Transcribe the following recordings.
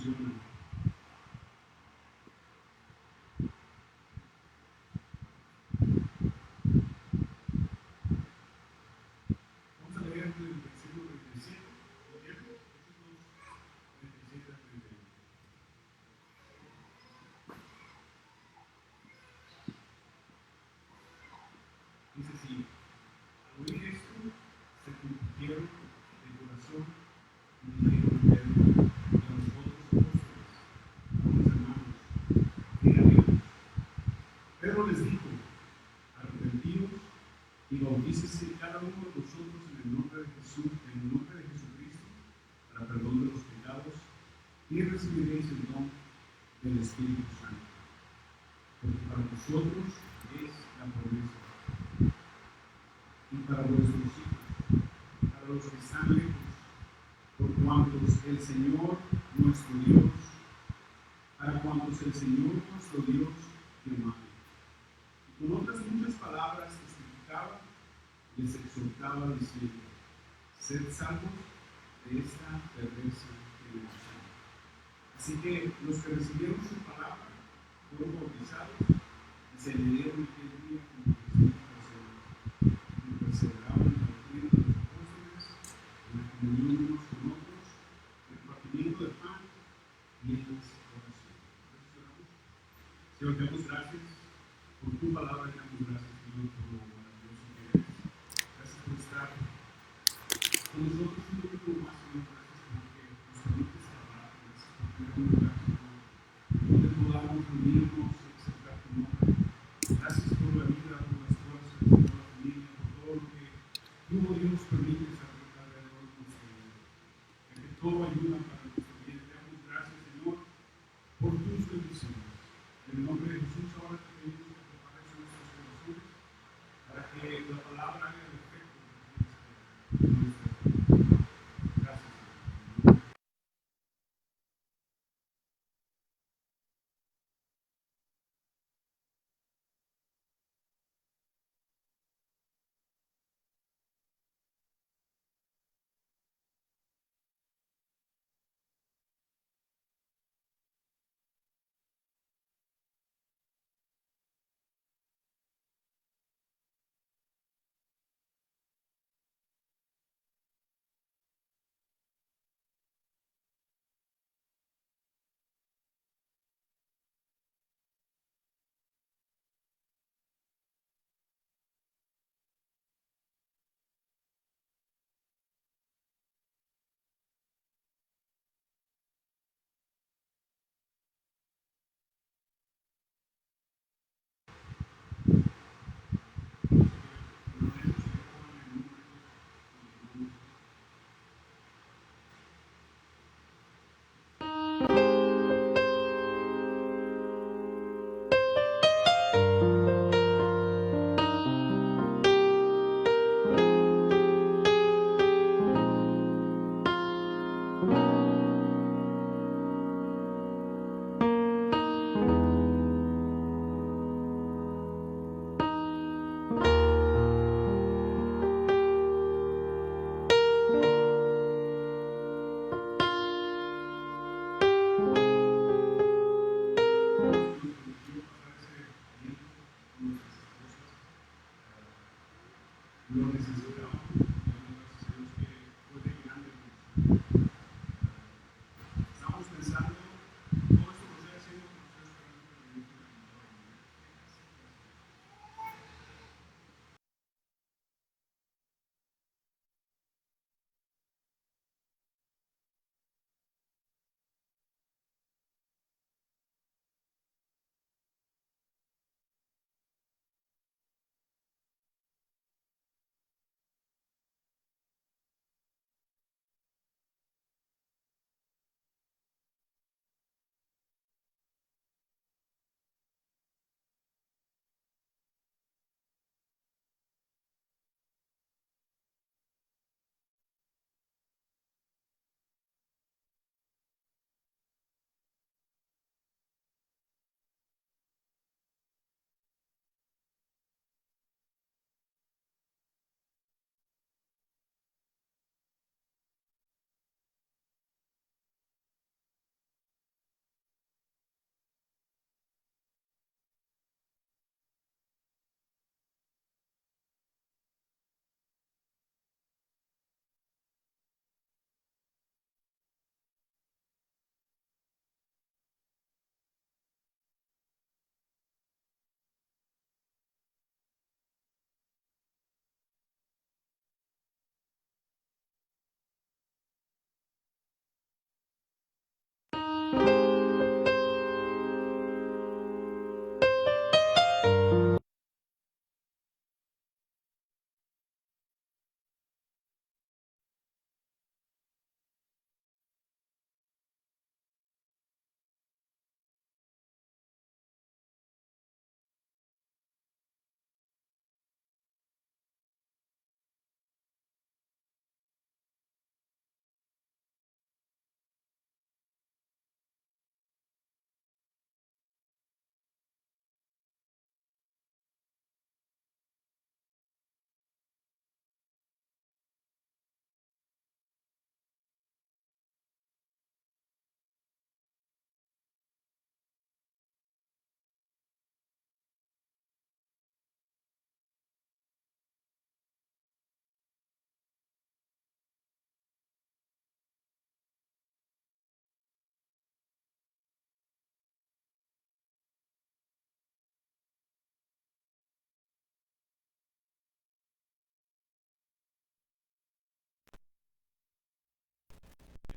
funcionan. Vamos a leer del versículo 37, ¿cierto? Versículos 37 a 31. Dice así: al oír esto, se convirtieron de corazón y dijeron a Pedro y a los otros apóstoles, a los hermanos, díganle. Pedro les dijo: arrepentíos y bautícese cada uno de vosotros en el nombre de Jesús, en el nombre de Jesucristo, para perdón de los pecados, y recibiréis el don del Espíritu Santo. Porque para vosotros es la promesa, y para vuestros hijos, para los que están lejos, por cuantos el Señor nuestro Dios, para cuantos el Señor nuestro Dios llamare. Y con otras muchas palabras testificaba, les exhortaba diciendo: sed salvos de esta perversa generación. Así que los que recibieron su palabra fueron bautizados y se le dieron aquel día como 3,000 personas, y perseveraban en la doctrina de los apóstoles, en la comunión unos con otros, en el partimiento de pan y en las oraciones. Señor, te damos gracias por tu palabra, te damos gracias, Señor, por lo maravilloso que eres. Gracias por estar con nosotros un poquito más, Señor. Gracias porque nos permites hablar. Gracias por tener un lugar, Señor, donde podamos reunirnos y exaltar tu nombre. Gracias por la vida, por las fuerzas, por la familia, por todo lo que tú, oh Dios, permites alrededor de nuestra vida. Ya que todo ayuda para nuestro bien. Te damos gracias, Señor, por tus bendiciones. En el nombre de Jesús, ahora te pedimos que prepares nuestros corazones para que la palabra haga el efecto que tienes que hacer.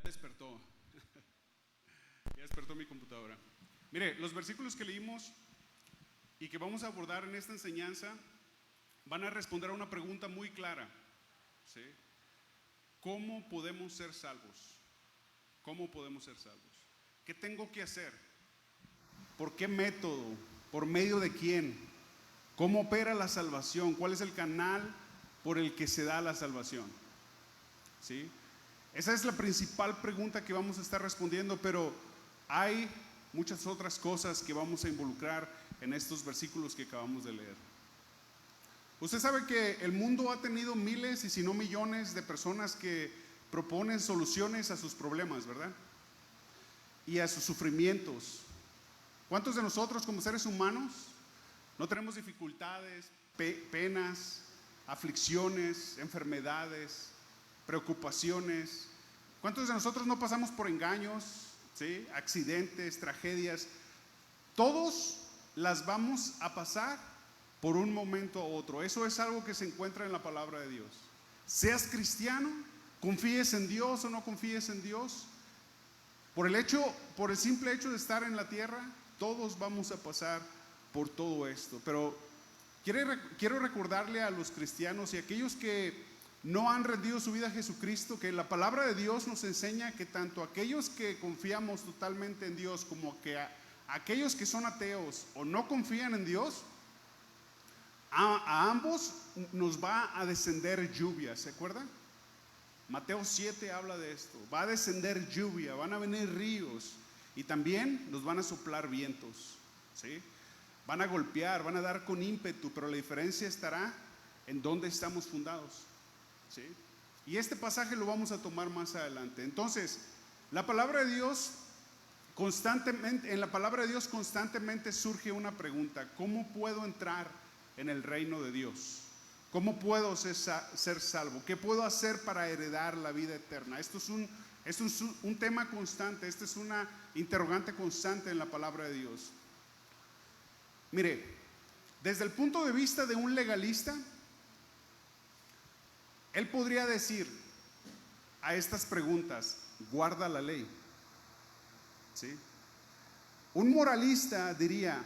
Ya despertó, ya despertó mi computadora. Mire, los versículos que leímos y que vamos a abordar en esta enseñanza van a responder a una pregunta muy clara, ¿sí? ¿Cómo podemos ser salvos? ¿Cómo podemos ser salvos? ¿Qué tengo que hacer? ¿Por qué método? ¿Por medio de quién? ¿Cómo opera la salvación? ¿Cuál es el canal por el que se da la salvación? ¿Sí? Esa es la principal pregunta que vamos a estar respondiendo, pero hay muchas otras cosas que vamos a involucrar en estos versículos que acabamos de leer. Usted sabe que el mundo ha tenido miles y si no millones de personas que proponen soluciones a sus problemas, ¿verdad? Y a sus sufrimientos. ¿Cuántos de nosotros como seres humanos no tenemos dificultades, penas, aflicciones, enfermedades, preocupaciones? ¿Cuántos de nosotros no pasamos por engaños, ¿sí? Accidentes, tragedias? Todos las vamos a pasar por un momento u otro. Eso es algo que se encuentra en la palabra de Dios. Seas cristiano, confíes en Dios o no confíes en Dios, por el simple hecho de estar en la tierra, todos vamos a pasar por todo esto. Pero quiero recordarle a los cristianos y a aquellos que no han rendido su vida a Jesucristo, que la palabra de Dios nos enseña que tanto aquellos que confiamos totalmente en Dios como que aquellos que son ateos o no confían en Dios, a ambos nos va a descender lluvia, ¿se acuerdan? Mateo 7 habla de esto, va a descender lluvia, van a venir ríos y también nos van a soplar vientos, ¿sí? Van a golpear, van a dar con ímpetu, pero la diferencia estará en dónde estamos fundados, ¿sí? Y este pasaje lo vamos a tomar más adelante. Entonces, la palabra de Dios en la palabra de Dios constantemente surge una pregunta: ¿cómo puedo entrar en el reino de Dios? ¿Cómo puedo ser salvo? ¿Qué puedo hacer para heredar la vida eterna? Esto es un tema constante, esta es una interrogante constante en la palabra de Dios. Mire, desde el punto de vista de un legalista, él podría decir a estas preguntas: guarda la ley, ¿sí? Un moralista diría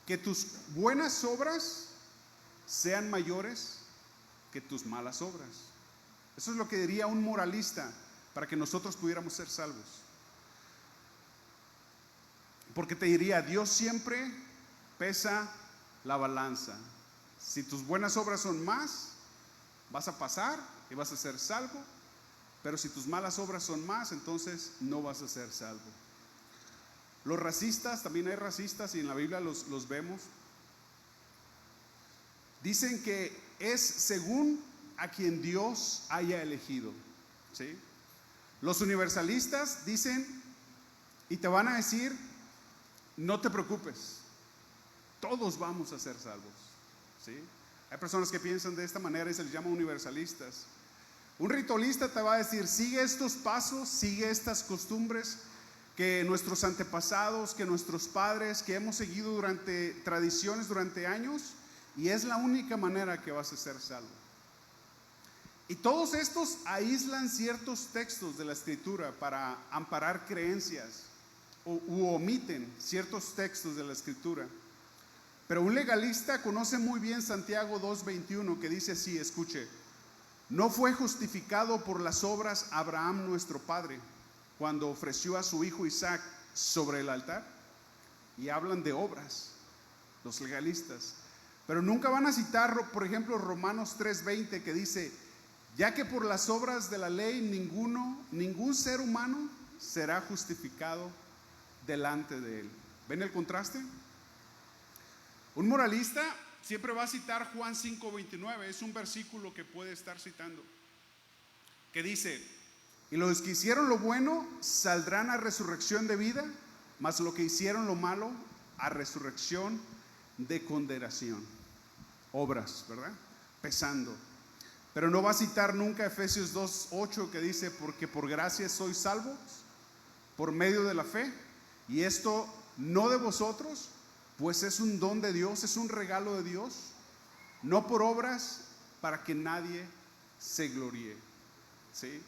que tus buenas obras sean mayores que tus malas obras. Eso es lo que diría un moralista para que nosotros pudiéramos ser salvos. Porque te diría: Dios siempre pesa la balanza. Si tus buenas obras son más, vas a pasar y vas a ser salvo. Pero si tus malas obras son más, entonces no vas a ser salvo. Los racistas, también hay racistas y en la Biblia los vemos. Dicen que es según a quien Dios haya elegido, ¿sí? Los universalistas dicen y te van a decir: no te preocupes, todos vamos a ser salvos, ¿sí? Hay personas que piensan de esta manera y se les llama universalistas. Un ritualista te va a decir: sigue estos pasos, sigue estas costumbres que nuestros antepasados, que nuestros padres, que hemos seguido durante tradiciones, durante años, y es la única manera que vas a ser salvo. Y todos estos aíslan ciertos textos de la Escritura para amparar creencias, u omiten ciertos textos de la Escritura. Pero un legalista conoce muy bien Santiago 2:21, que dice así, escuche: no fue justificado por las obras Abraham nuestro padre cuando ofreció a su hijo Isaac sobre el altar. Y hablan de obras los legalistas, pero nunca van a citar, por ejemplo, Romanos 3:20, que dice: ya que por las obras de la ley ningún ser humano será justificado delante de él. ¿Ven el contraste? Un moralista siempre va a citar Juan 5:29, es un versículo que puede estar citando, que dice: y los que hicieron lo bueno saldrán a resurrección de vida, mas los que hicieron lo malo a resurrección de condenación. Obras, ¿verdad? Pesando. Pero no va a citar nunca Efesios 2:8, que dice: porque por gracia sois salvos por medio de la fe, y esto no de vosotros, pues es un don de Dios, es un regalo de Dios, no por obras, para que nadie se gloríe. ¿Sí?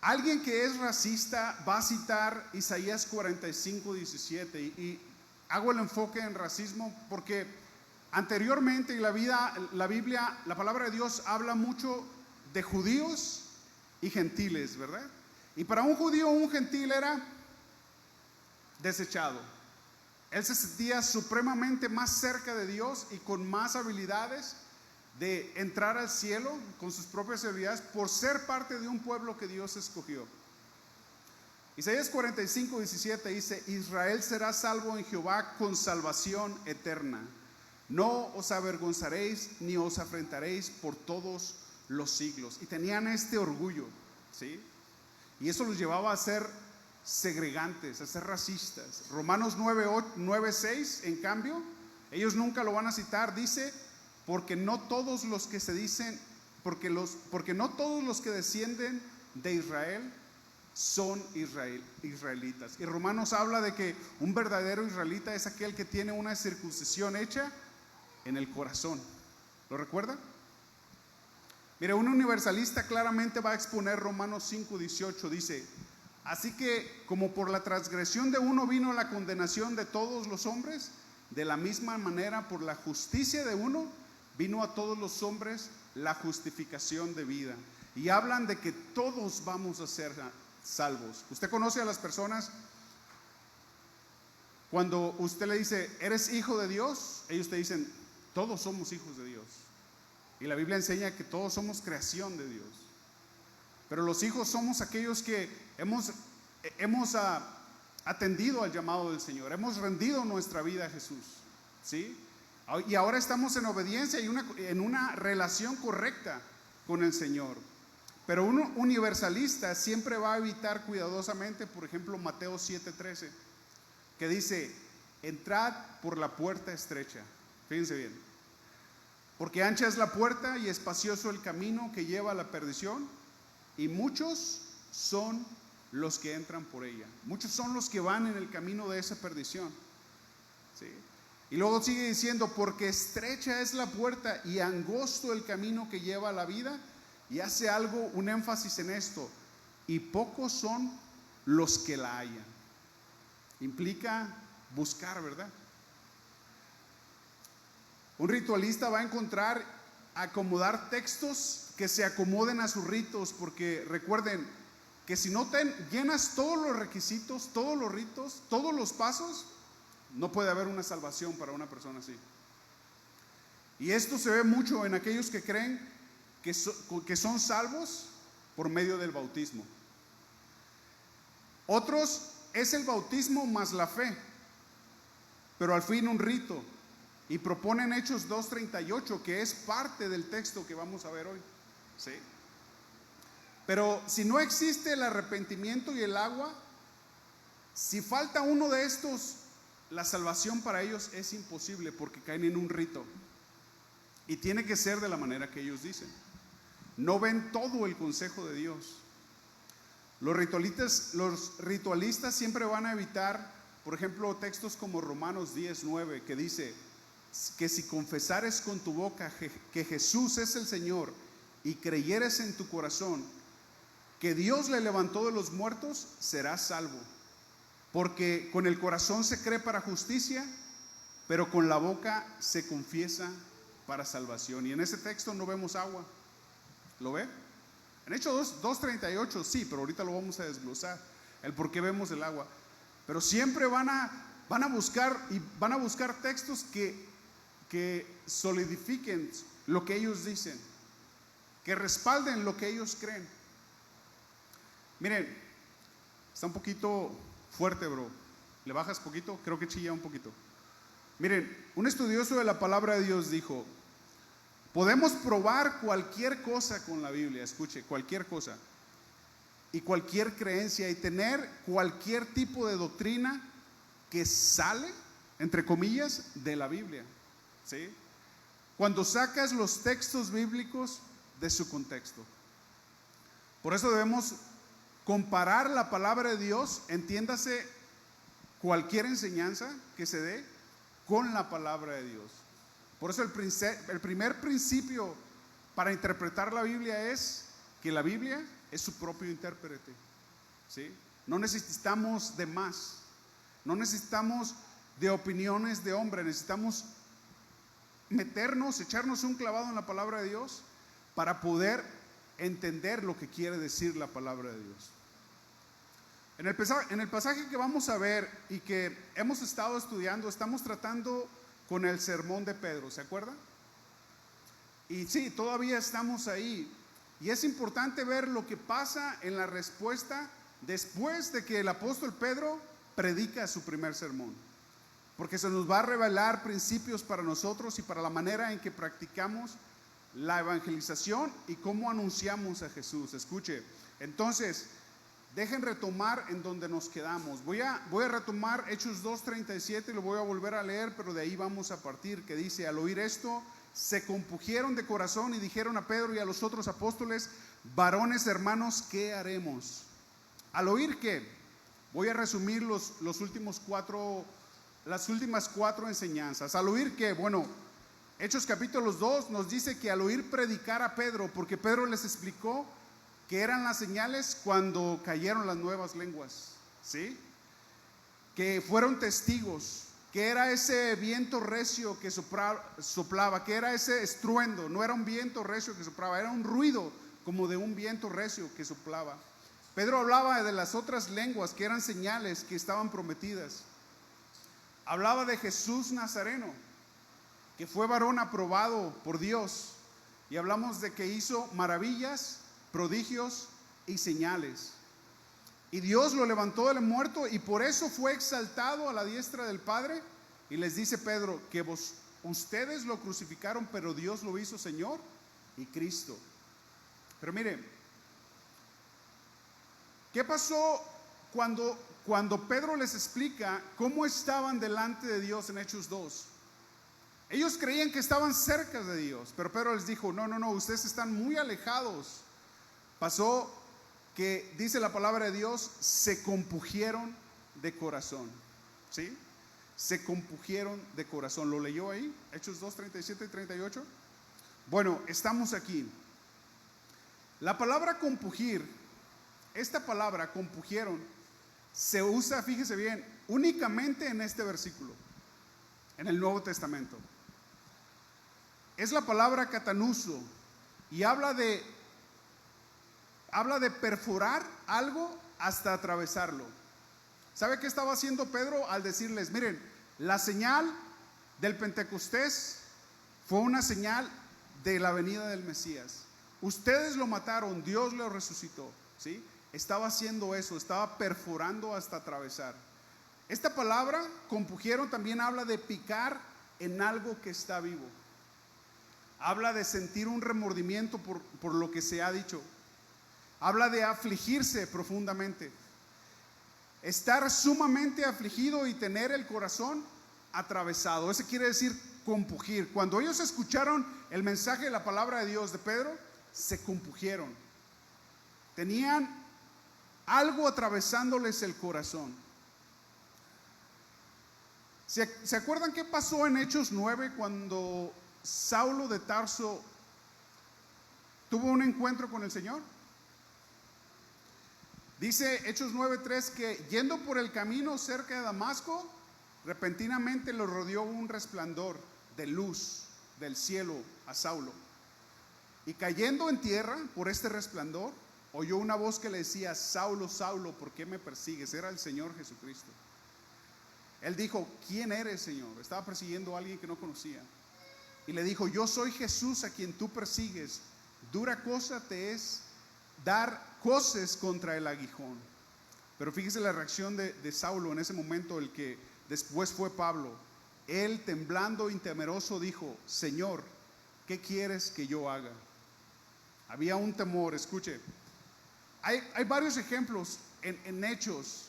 Alguien que es racista va a citar Isaías 45:17, y hago el enfoque en racismo porque anteriormente en la Biblia, la palabra de Dios habla mucho de judíos y gentiles, ¿verdad? Y para un judío, un gentil era desechado. Él se sentía supremamente más cerca de Dios y con más habilidades de entrar al cielo con sus propias habilidades por ser parte de un pueblo que Dios escogió. Isaías 45:17 dice: Israel será salvo en Jehová con salvación eterna. No os avergonzaréis ni os afrentaréis por todos los siglos. Y tenían este orgullo, ¿sí? Y eso los llevaba a ser segregantes, a ser racistas. Romanos 9:6, en cambio, ellos nunca lo van a citar. Dice: porque no todos los que se dicen, porque no todos los que descienden de Israel son israelitas. Y Romanos habla de que un verdadero israelita es aquel que tiene una circuncisión hecha en el corazón. ¿Lo recuerda? Mire, un universalista claramente va a exponer Romanos 5:18. Dice: así que como por la transgresión de uno vino la condenación de todos los hombres, de la misma manera por la justicia de uno vino a todos los hombres la justificación de vida. Y hablan de que todos vamos a ser salvos. Usted conoce a las personas, cuando usted le dice: ¿eres hijo de Dios? Ellos te dicen: todos somos hijos de Dios. Y la Biblia enseña que todos somos creación de Dios. Pero los hijos somos aquellos que hemos atendido al llamado del Señor, hemos rendido nuestra vida a Jesús, ¿sí? Y ahora estamos en obediencia y en una relación correcta con el Señor. Pero un universalista siempre va a evitar cuidadosamente, por ejemplo, Mateo 7:13, que dice: entrad por la puerta estrecha. Fíjense bien: porque ancha es la puerta y espacioso el camino que lleva a la perdición, y muchos son los que entran por ella. Muchos son los que van en el camino de esa perdición, ¿sí? Y luego sigue diciendo: porque estrecha es la puerta y angosto el camino que lleva a la vida. Y hace un énfasis en esto: y pocos son los que la hallan. Implica buscar, ¿verdad? Un ritualista va a acomodar textos que se acomoden a sus ritos, porque recuerden que si no llenas todos los requisitos, todos los ritos, todos los pasos, no puede haber una salvación para una persona así. Y esto se ve mucho en aquellos que creen que son salvos por medio del bautismo. Otros es el bautismo más la fe, pero al fin un rito. Y proponen Hechos 2:38, que es parte del texto que vamos a ver hoy, ¿sí? Pero si no existe el arrepentimiento y el agua, si falta uno de estos, la salvación para ellos es imposible, porque caen en un rito. Y tiene que ser de la manera que ellos dicen. No ven todo el consejo de Dios. Los ritualistas siempre van a evitar, por ejemplo, textos como Romanos 10:9, que dice que si confesares con tu boca que Jesús es el Señor y creyeres en tu corazón que Dios le levantó de los muertos, será salvo. Porque con el corazón se cree para justicia, pero con la boca se confiesa para salvación. Y en ese texto no vemos agua. ¿Lo ve? En Hechos 2:38 sí, pero ahorita lo vamos a desglosar, el por qué vemos el agua. Pero siempre van a buscar textos que solidifiquen lo que ellos dicen, que respalden lo que ellos creen. Miren, está un poquito fuerte, bro. ¿Le bajas poquito? Creo que chilla un poquito. Miren, un estudioso de la palabra de Dios dijo: podemos probar cualquier cosa con la Biblia, escuche, cualquier cosa, y cualquier creencia, y tener cualquier tipo de doctrina que sale, entre comillas, de la Biblia, ¿sí? Cuando sacas los textos bíblicos de su contexto. Por eso debemos comparar la palabra de Dios, entiéndase cualquier enseñanza que se dé, con la palabra de Dios. Por eso el primer principio para interpretar la Biblia es que la Biblia es su propio intérprete, ¿sí? No necesitamos de más, no necesitamos de opiniones de hombre, necesitamos echarnos un clavado en la palabra de Dios para poder entender lo que quiere decir la palabra de Dios. En el pasaje que vamos a ver y que hemos estado estudiando, estamos tratando con el sermón de Pedro, ¿se acuerdan? Y sí, todavía estamos ahí. Y es importante ver lo que pasa en la respuesta después de que el apóstol Pedro predica su primer sermón. Porque se nos va a revelar principios para nosotros y para la manera en que practicamos la evangelización y cómo anunciamos a Jesús. Escuche, entonces, dejen retomar en donde nos quedamos. Voy a retomar Hechos 2:37 y lo voy a volver a leer, pero de ahí vamos a partir, que dice: al oír esto, se compungieron de corazón y dijeron a Pedro y a los otros apóstoles: varones hermanos, ¿qué haremos? Al oír que, voy a resumir las últimas cuatro enseñanzas. Al oír que, bueno, Hechos capítulo 2 nos dice que al oír predicar a Pedro, porque Pedro les explicó que eran las señales cuando cayeron las nuevas lenguas, ¿sí? Que fueron testigos, que era ese viento recio que soplaba, que era ese estruendo, no era un viento recio que soplaba, era un ruido como de un viento recio que soplaba. Pedro hablaba de las otras lenguas que eran señales que estaban prometidas. Hablaba de Jesús Nazareno, que fue varón aprobado por Dios, y hablamos de que hizo maravillas, prodigios y señales. Y Dios lo levantó del muerto y por eso fue exaltado a la diestra del Padre. Y les dice Pedro que ustedes lo crucificaron, pero Dios lo hizo Señor y Cristo. Pero mire, ¿qué pasó cuando Pedro les explica cómo estaban delante de Dios en Hechos 2? Ellos creían que estaban cerca de Dios, pero Pedro les dijo: no, ustedes están muy alejados. Pasó que, dice la palabra de Dios, se compungieron de corazón, ¿sí? Se compungieron de corazón. ¿Lo leyó ahí? Hechos 2, 37 y 38. Bueno, estamos aquí. La palabra compungir, esta palabra compungieron, se usa, fíjese bien, únicamente en este versículo, en el Nuevo Testamento. Es la palabra catanuso y habla de perforar algo hasta atravesarlo. ¿Sabe qué estaba haciendo Pedro al decirles: miren, la señal del Pentecostés fue una señal de la venida del Mesías? Ustedes lo mataron, Dios lo resucitó, ¿sí? Estaba haciendo eso, estaba perforando hasta atravesar. Esta palabra, compungieron, también habla de picar en algo que está vivo. Habla de sentir un remordimiento por lo que se ha dicho. Habla de afligirse profundamente, estar sumamente afligido y tener el corazón atravesado. Eso quiere decir compungir. Cuando ellos escucharon el mensaje de la palabra de Dios de Pedro, se compungieron. Tenían algo atravesándoles el corazón. ¿Se acuerdan qué pasó en Hechos 9 cuando Saulo de Tarso tuvo un encuentro con el Señor? Dice Hechos 9:3 que yendo por el camino cerca de Damasco, repentinamente lo rodeó un resplandor de luz del cielo a Saulo. Y cayendo en tierra por este resplandor, oyó una voz que le decía: Saulo, Saulo, ¿por qué me persigues? Era el Señor Jesucristo. Él dijo: ¿quién eres, Señor? Estaba persiguiendo a alguien que no conocía. Y le dijo: yo soy Jesús a quien tú persigues. Dura cosa te es dar coces contra el aguijón. Pero fíjese la reacción de Saulo en ese momento, el que después fue Pablo. Él, temblando y temeroso, dijo: Señor, ¿qué quieres que yo haga? Había un temor. Escuche, hay varios ejemplos en Hechos.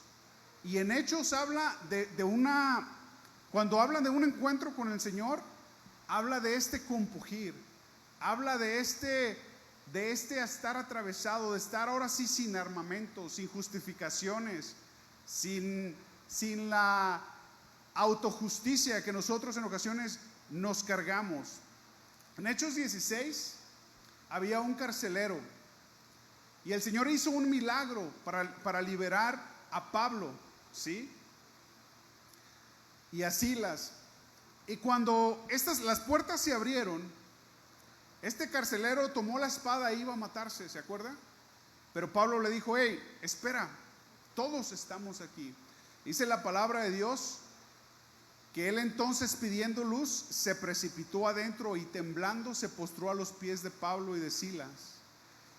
Y en Hechos habla de una, cuando hablan de un encuentro con el Señor, habla de este compugir, habla de este estar atravesado, de estar ahora sí sin armamento, sin justificaciones, sin la autojusticia que nosotros en ocasiones nos cargamos. En Hechos 16 había un carcelero y el Señor hizo un milagro para liberar a Pablo, ¿sí? Y a Silas. Y cuando las puertas se abrieron, este carcelero tomó la espada e iba a matarse, ¿se acuerda? Pero Pablo le dijo: hey, espera, todos estamos aquí. Dice la palabra de Dios que él entonces, pidiendo luz, se precipitó adentro y temblando se postró a los pies de Pablo y de Silas.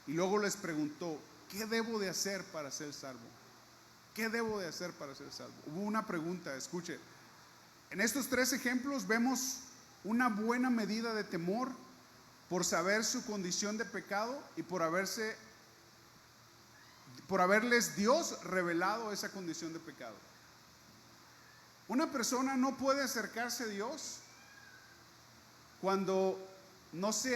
Y luego les preguntó: ¿qué debo de hacer para ser salvo? ¿Qué debo de hacer para ser salvo? Hubo una pregunta, escuche. En estos tres ejemplos vemos una buena medida de temor por saber su condición de pecado y por haberles Dios revelado esa condición de pecado. Una persona no puede acercarse a Dios cuando no se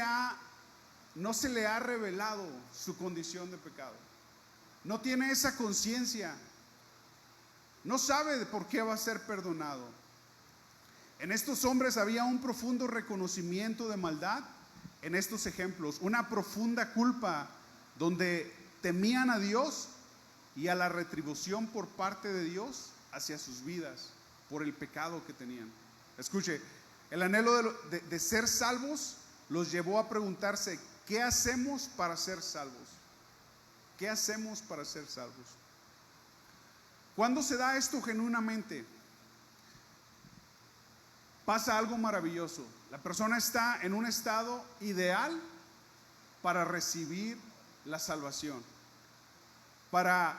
le ha revelado su condición de pecado. No tiene esa conciencia, no sabe por qué va a ser perdonado. En estos hombres había un profundo reconocimiento de maldad. En estos ejemplos, una profunda culpa donde temían a Dios y a la retribución por parte de Dios hacia sus vidas por el pecado que tenían. Escuche, el anhelo de ser salvos los llevó a preguntarse: ¿qué hacemos para ser salvos? ¿Qué hacemos para ser salvos? ¿Cuándo se da esto genuinamente? Pasa algo maravilloso. La persona está en un estado ideal para recibir la salvación, para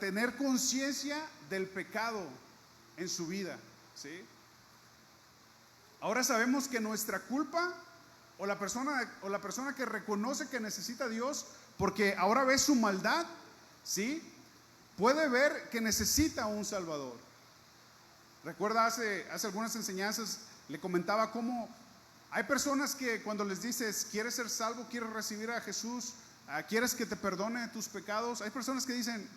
tener conciencia del pecado en su vida, ¿sí? Ahora sabemos que nuestra culpa, o la persona que reconoce que necesita a Dios porque ahora ve su maldad, ¿sí?, puede ver que necesita un Salvador. Recuerda, hace algunas enseñanzas le comentaba cómo hay personas que cuando les dices: ¿quieres ser salvo? ¿Quieres recibir a Jesús? ¿Quieres que te perdone tus pecados? Hay personas que dicen: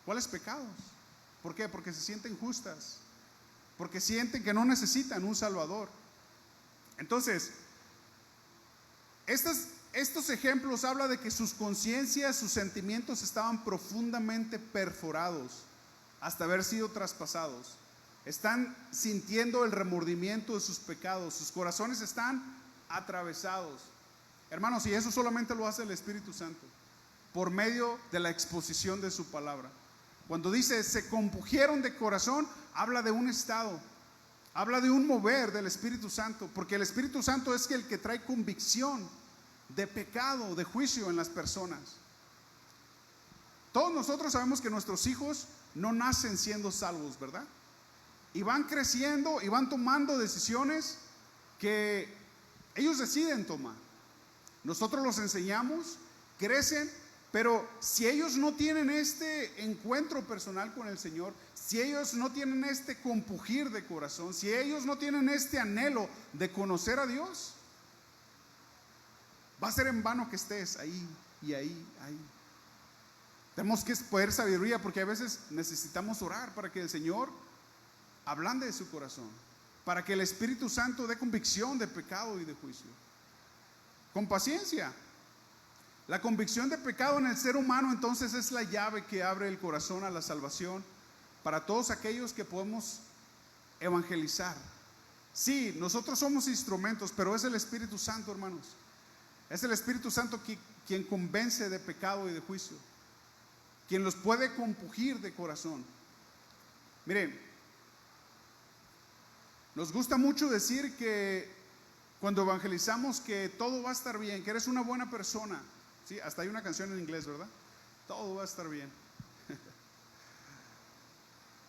¿cuáles pecados? ¿Por qué? Porque se sienten justas, porque sienten que no necesitan un Salvador. Entonces, estos ejemplos hablan de que sus conciencias, sus sentimientos estaban profundamente perforados hasta haber sido traspasados. Están sintiendo el remordimiento de sus pecados, sus corazones están atravesados. Hermanos, y eso solamente lo hace el Espíritu Santo por medio de la exposición de su palabra. Cuando dice se compugieron de corazón, habla de un estado, habla de un mover del Espíritu Santo, porque el Espíritu Santo es el que trae convicción de pecado, de juicio en las personas. Todos nosotros sabemos que nuestros hijos no nacen siendo salvos, ¿verdad? Y van creciendo y van tomando decisiones que ellos deciden tomar. Nosotros los enseñamos, crecen, pero si ellos no tienen este encuentro personal con el Señor, si ellos no tienen este compugir de corazón, si ellos no tienen este anhelo de conocer a Dios, va a ser en vano que estés ahí y ahí. Tenemos que poder sabiduría, porque a veces necesitamos orar para que el Señor ablande de su corazón, para que el Espíritu Santo dé convicción de pecado y de juicio. Con paciencia. La convicción de pecado en el ser humano entonces es la llave que abre el corazón a la salvación para todos aquellos que podemos evangelizar. Sí, nosotros somos instrumentos, pero es el Espíritu Santo, hermanos. Es el Espíritu Santo quien convence de pecado y de juicio, quien los puede compugir de corazón. Miren, nos gusta mucho decir que cuando evangelizamos que todo va a estar bien, que eres una buena persona. Sí, hasta hay una canción en inglés, ¿verdad? Todo va a estar bien.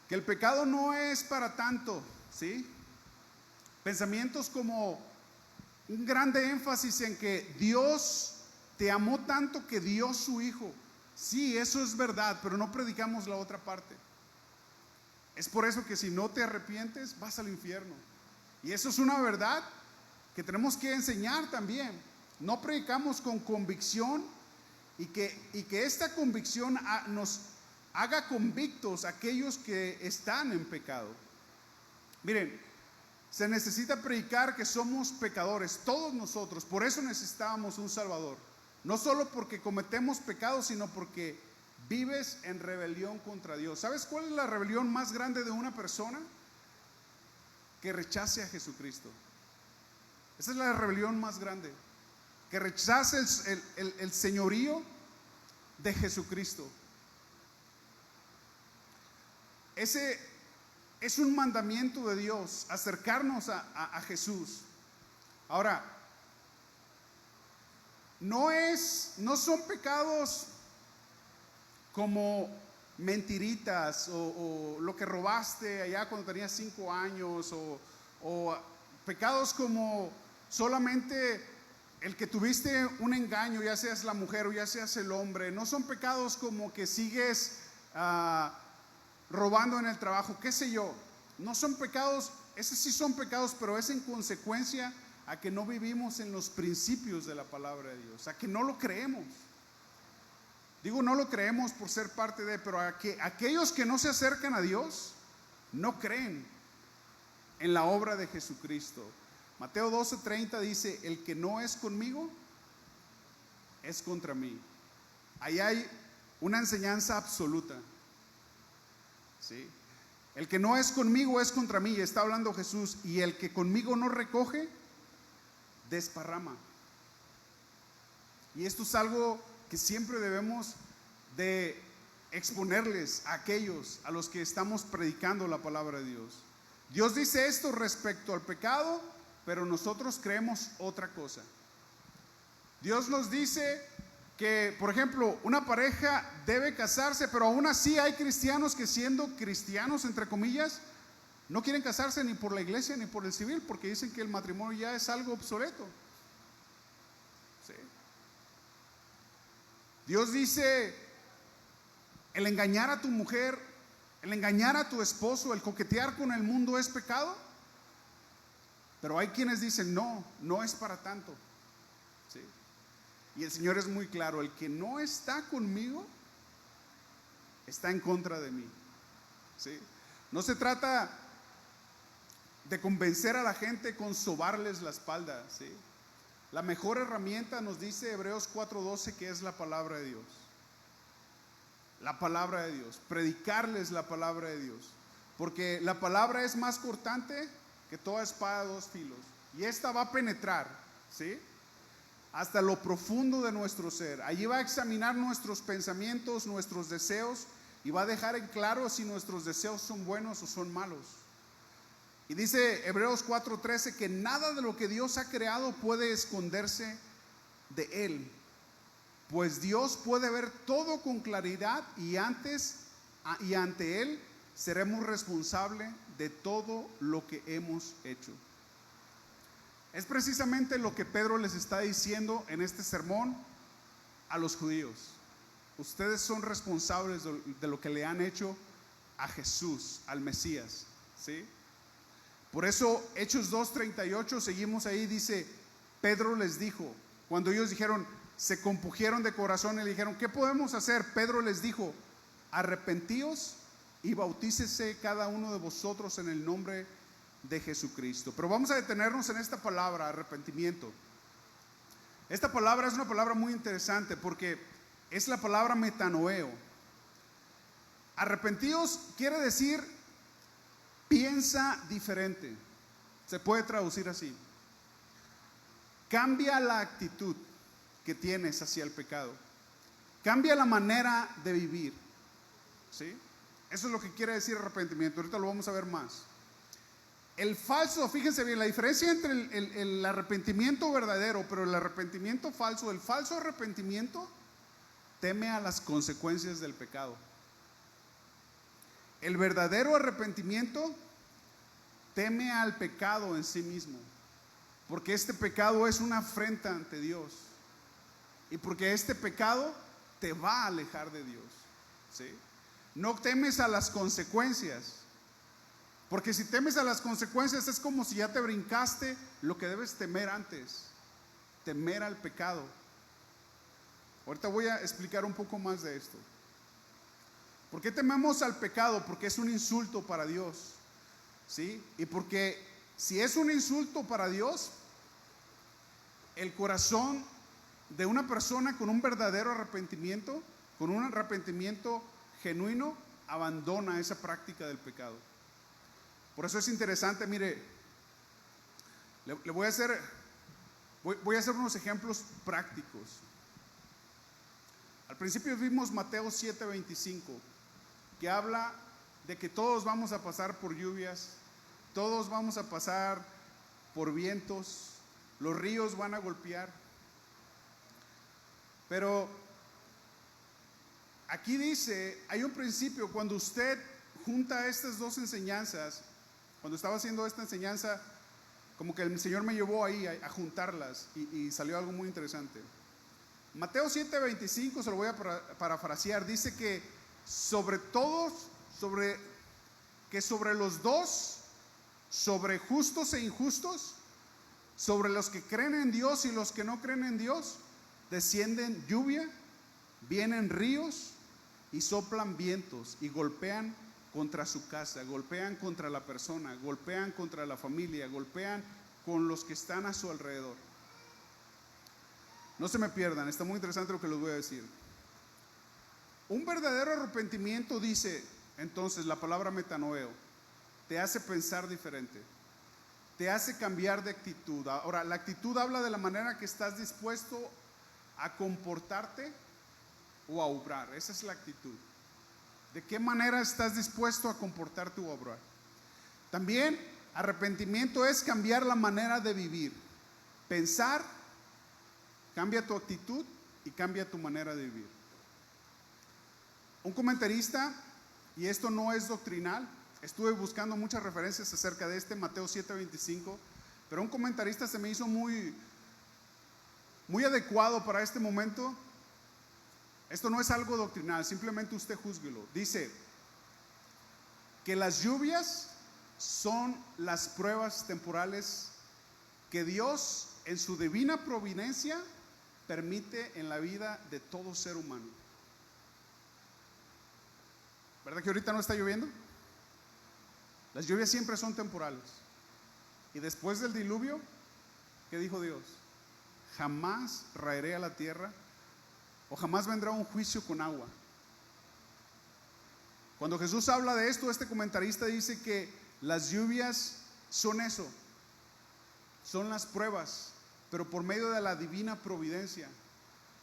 Que el pecado no es para tanto, ¿sí? Pensamientos como un grande énfasis en que Dios te amó tanto que dio su Hijo. Sí, eso es verdad, pero no predicamos la otra parte. Es por eso que si no te arrepientes, vas al infierno. Y eso es una verdad que tenemos que enseñar también. No predicamos con convicción y que esta convicción nos haga convictos a aquellos que están en pecado. Miren, se necesita predicar que somos pecadores, todos nosotros. Por eso necesitábamos un Salvador. No solo porque cometemos pecados, sino porque vives en rebelión contra Dios. ¿Sabes cuál es la rebelión más grande de una persona? Que rechace a Jesucristo. Esa es la rebelión más grande. Que rechace el señorío de Jesucristo. Ese es un mandamiento de Dios, acercarnos a Jesús. Ahora, no son pecados como mentiritas o lo que robaste allá cuando tenías 5 años o pecados como solamente el que tuviste un engaño, ya seas la mujer o ya seas el hombre. No son pecados como que sigues robando en el trabajo, qué sé yo. No son pecados, esos sí son pecados, pero es en consecuencia a que no vivimos en los principios de la palabra de Dios, a que no lo creemos. Digo, no lo creemos por ser parte de, pero aquellos que no se acercan a Dios no creen en la obra de Jesucristo. Mateo 12:30 dice: el que no es conmigo es contra mí. Ahí hay una enseñanza absoluta, ¿sí? El que no es conmigo es contra mí, está hablando Jesús. Y el que conmigo no recoge, desparrama. Y esto es algo que siempre debemos de exponerles a aquellos a los que estamos predicando la palabra de Dios. Dios dice esto respecto al pecado, pero nosotros creemos otra cosa. Dios nos dice que, por ejemplo, una pareja debe casarse, pero aún así hay cristianos que, siendo cristianos entre comillas, no quieren casarse ni por la iglesia ni por el civil, porque dicen que el matrimonio ya es algo obsoleto. ¿Sí? Dios dice: el engañar a tu mujer, el engañar a tu esposo, el coquetear con el mundo es pecado. Pero hay quienes dicen: no, no es para tanto. ¿Sí? Y el Señor es muy claro: el que no está conmigo está en contra de mí. ¿Sí? No se trata de convencer a la gente con sobarles la espalda, ¿sí? La mejor herramienta, nos dice Hebreos 4:12, que es la palabra de Dios. La palabra de Dios, predicarles la palabra de Dios, porque la palabra es más cortante que toda espada de 2 filos, y esta va a penetrar, ¿sí?, hasta lo profundo de nuestro ser. Allí va a examinar nuestros pensamientos, nuestros deseos, y va a dejar en claro si nuestros deseos son buenos o son malos. Y dice Hebreos 4:13 que nada de lo que Dios ha creado puede esconderse de Él, pues Dios puede ver todo con claridad y ante Él seremos responsables de todo lo que hemos hecho. Es precisamente lo que Pedro les está diciendo en este sermón a los judíos. Ustedes son responsables de lo que le han hecho a Jesús, al Mesías, ¿sí? Por eso Hechos 2:38, seguimos ahí, dice: Pedro les dijo, cuando ellos dijeron, se compugieron de corazón y le dijeron: ¿qué podemos hacer? Pedro les dijo: arrepentíos y bautícese cada uno de vosotros en el nombre de Jesucristo. Pero vamos a detenernos en esta palabra, arrepentimiento. Esta palabra es una palabra muy interesante porque es la palabra metanoeo. Arrepentidos quiere decir piensa diferente. Se puede traducir así. Cambia la actitud que tienes hacia el pecado. Cambia la manera de vivir. ¿Sí? Eso es lo que quiere decir arrepentimiento. Ahorita lo vamos a ver más. El falso, fíjense bien, la diferencia entre el arrepentimiento verdadero, pero el arrepentimiento falso, el falso arrepentimiento teme a las consecuencias del pecado. El verdadero arrepentimiento teme al pecado en sí mismo, porque este pecado es una afrenta ante Dios y porque este pecado te va a alejar de Dios. ¿Sí? No temes a las consecuencias, porque si temes a las consecuencias es como si ya te brincaste lo que debes temer antes, temer al pecado. Ahorita voy a explicar un poco más de esto. ¿Por qué tememos al pecado? Porque es un insulto para Dios. ¿Sí? Y porque si es un insulto para Dios, el corazón de una persona con un verdadero arrepentimiento, con un arrepentimiento genuino, abandona esa práctica del pecado. Por eso es interesante, mire, le voy a hacer unos ejemplos prácticos. Al principio vimos Mateo 7:25, que habla de que todos vamos a pasar por lluvias, todos vamos a pasar por vientos, los ríos van a golpear. Pero aquí dice, hay un principio, cuando usted junta estas dos enseñanzas, cuando estaba haciendo esta enseñanza, como que el Señor me llevó ahí a juntarlas y salió algo muy interesante. Mateo 7:25, se lo voy a parafrasear, dice que sobre los dos, sobre justos e injustos, sobre los que creen en Dios y los que no creen en Dios, descienden lluvia, vienen ríos y soplan vientos y golpean contra su casa, golpean contra la persona, golpean contra la familia, golpean con los que están a su alrededor. No se me pierdan, está muy interesante lo que les voy a decir. Un verdadero arrepentimiento, dice entonces la palabra metanoeo, te hace pensar diferente, te hace cambiar de actitud. Ahora, la actitud habla de la manera que estás dispuesto a comportarte o a obrar. Esa es la actitud. ¿De qué manera estás dispuesto a comportarte o a obrar? También arrepentimiento es cambiar la manera de vivir. Pensar, cambia tu actitud y cambia tu manera de vivir. Un comentarista, y esto no es doctrinal, estuve buscando muchas referencias acerca de Mateo 7:25, pero un comentarista se me hizo muy adecuado para este momento. Esto no es algo doctrinal, simplemente usted júzguelo. Dice que las lluvias son las pruebas temporales que Dios en su divina providencia permite en la vida de todo ser humano. ¿Verdad que ahorita no está lloviendo? Las lluvias siempre son temporales. Y después del diluvio, ¿qué dijo Dios? Jamás raeré a la tierra, o jamás vendrá un juicio con agua. Cuando Jesús habla de esto, este comentarista dice que las lluvias son eso, son las pruebas, pero por medio de la divina providencia.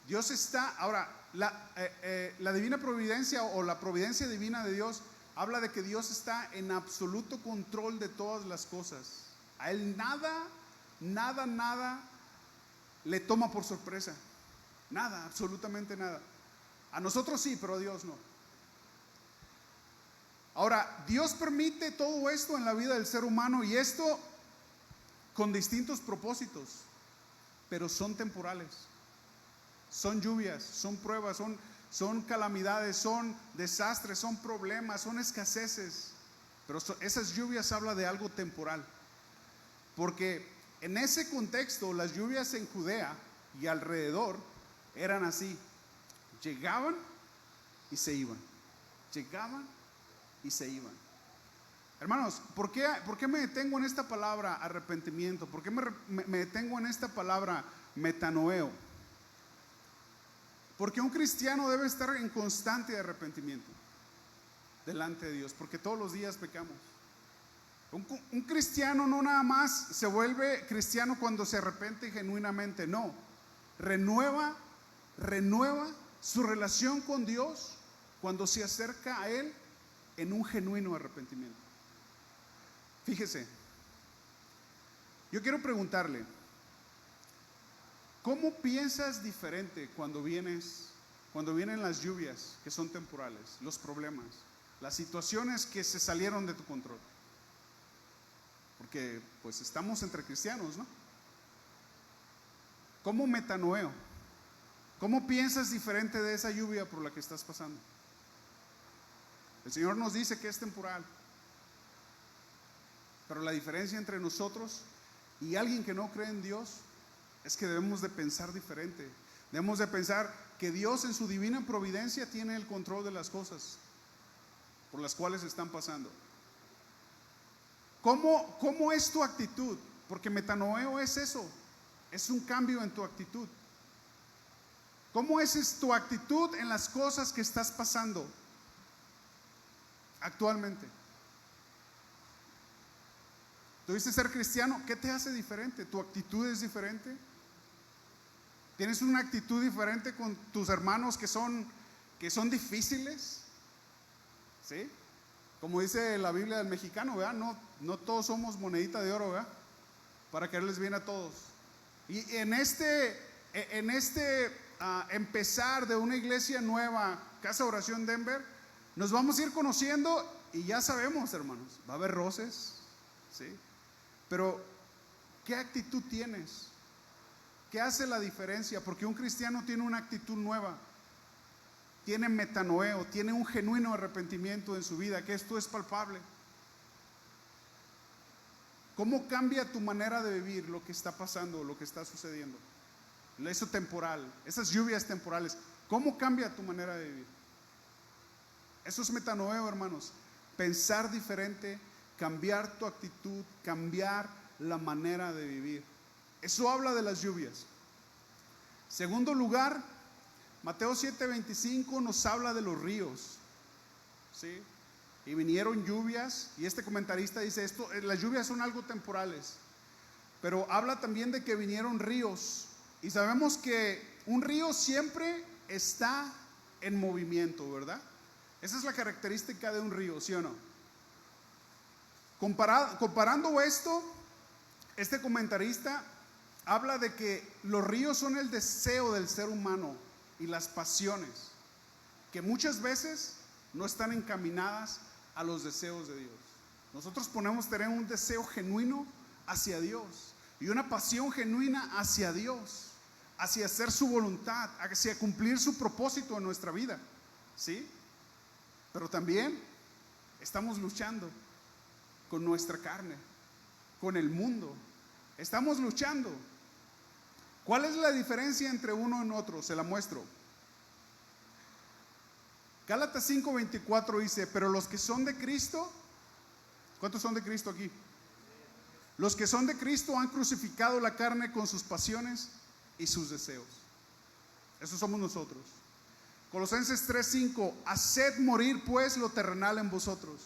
Dios está, ahora, la divina providencia o la providencia divina de Dios habla de que Dios está en absoluto control de todas las cosas. A Él nada le toma por sorpresa. Nada, absolutamente nada. A nosotros sí, pero a Dios no. Ahora, Dios permite todo esto en la vida del ser humano, y esto con distintos propósitos, pero son temporales. Son lluvias, son pruebas, son calamidades, son desastres, son problemas, son escaseces. Pero esas lluvias hablan de algo temporal. Porque en ese contexto, las lluvias en Judea y alrededor eran así: llegaban y se iban, llegaban y se iban. Hermanos, ¿por qué me detengo en esta palabra arrepentimiento? ¿Por qué me detengo en esta palabra metanoeo. Porque un cristiano debe estar en constante arrepentimiento delante de Dios, porque todos los días pecamos. Un cristiano no nada más se vuelve cristiano cuando se arrepiente genuinamente, no. Renueva su relación con Dios cuando se acerca a Él en un genuino arrepentimiento. Fíjese, yo quiero preguntarle, ¿cómo piensas diferente cuando vienen las lluvias que son temporales, los problemas, las situaciones que se salieron de tu control? Porque pues estamos entre cristianos, ¿no? ¿Cómo metanoeo? ¿Cómo piensas diferente de esa lluvia por la que estás pasando? El Señor nos dice que es temporal, pero la diferencia entre nosotros y alguien que no cree en Dios es que debemos de pensar diferente. Debemos de pensar que Dios en su divina providencia tiene el control de las cosas por las cuales están pasando. ¿Cómo es tu actitud? Porque metanoeo es eso, es un cambio en tu actitud. ¿Cómo es tu actitud en las cosas que estás pasando actualmente? ¿Tuviste ser cristiano? ¿Qué te hace diferente? ¿Tu actitud es diferente? ¿Tienes una actitud diferente con tus hermanos que son difíciles? ¿Sí? Como dice la Biblia del mexicano, ¿verdad? No todos somos monedita de oro, ¿verdad? Para quererles bien a todos. Y en este empezar de una iglesia nueva, Casa Oración Denver, nos vamos a ir conociendo y ya sabemos, hermanos, va a haber roces, ¿sí? Pero, ¿qué actitud tienes? ¿Qué hace la diferencia? Porque un cristiano tiene una actitud nueva, tiene metanoeo, tiene un genuino arrepentimiento en su vida, que esto es palpable. ¿Cómo cambia tu manera de vivir lo que está pasando, lo que está sucediendo? Eso temporal, esas lluvias temporales, ¿cómo cambia tu manera de vivir? Eso es metanoeo, hermanos. Pensar diferente, cambiar tu actitud, cambiar la manera de vivir. Eso habla de las lluvias. Segundo lugar, Mateo 7:25 nos habla de los ríos, ¿sí? Y vinieron lluvias, y este comentarista dice esto, las lluvias son algo temporales, pero habla también de que vinieron ríos, y sabemos que un río siempre está en movimiento, ¿verdad? Esa es la característica de un río, ¿sí o no? Comparando esto, este comentarista habla de que los ríos son el deseo del ser humano y las pasiones, que muchas veces no están encaminadas a los deseos de Dios. Nosotros podemos tener un deseo genuino hacia Dios y una pasión genuina hacia Dios, hacia hacer su voluntad, hacia cumplir su propósito en nuestra vida, ¿sí? Pero también estamos luchando con nuestra carne, con el mundo. Estamos luchando. ¿Cuál es la diferencia entre uno y otro? Se la muestro. Gálatas 5:24 dice, pero los que son de Cristo, ¿cuántos son de Cristo aquí? Los que son de Cristo han crucificado la carne con sus pasiones y sus deseos. Esos somos nosotros. Colosenses 3:5, haced morir pues lo terrenal en vosotros: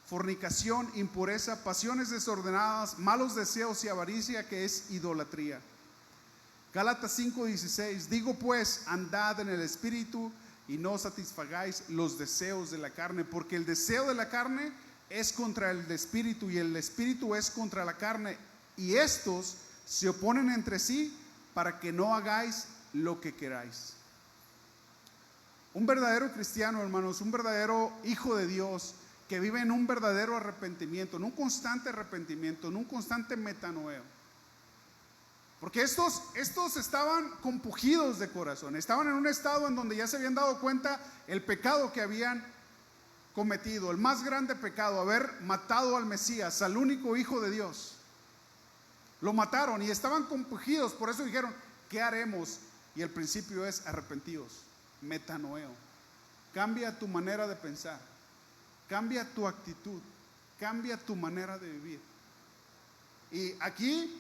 fornicación, impureza, pasiones desordenadas, malos deseos y avaricia, que es idolatría. Gálatas 5:16, digo pues, andad en el Espíritu y no satisfagáis los deseos de la carne, porque el deseo de la carne es contra el Espíritu y el Espíritu es contra la carne, y estos se oponen entre sí para que no hagáis lo que queráis. Un verdadero cristiano, hermanos, un verdadero hijo de Dios, que vive en un verdadero arrepentimiento, en un constante arrepentimiento, en un constante metanoeo. Porque estos estaban compungidos de corazón, estaban en un estado en donde ya se habían dado cuenta el pecado que habían cometido, el más grande pecado, haber matado al Mesías, al único hijo de Dios. Lo mataron y estaban compungidos, por eso dijeron, ¿qué haremos? Y el principio es arrepentidos, metanoeo. Cambia tu manera de pensar, cambia tu actitud, cambia tu manera de vivir. Y aquí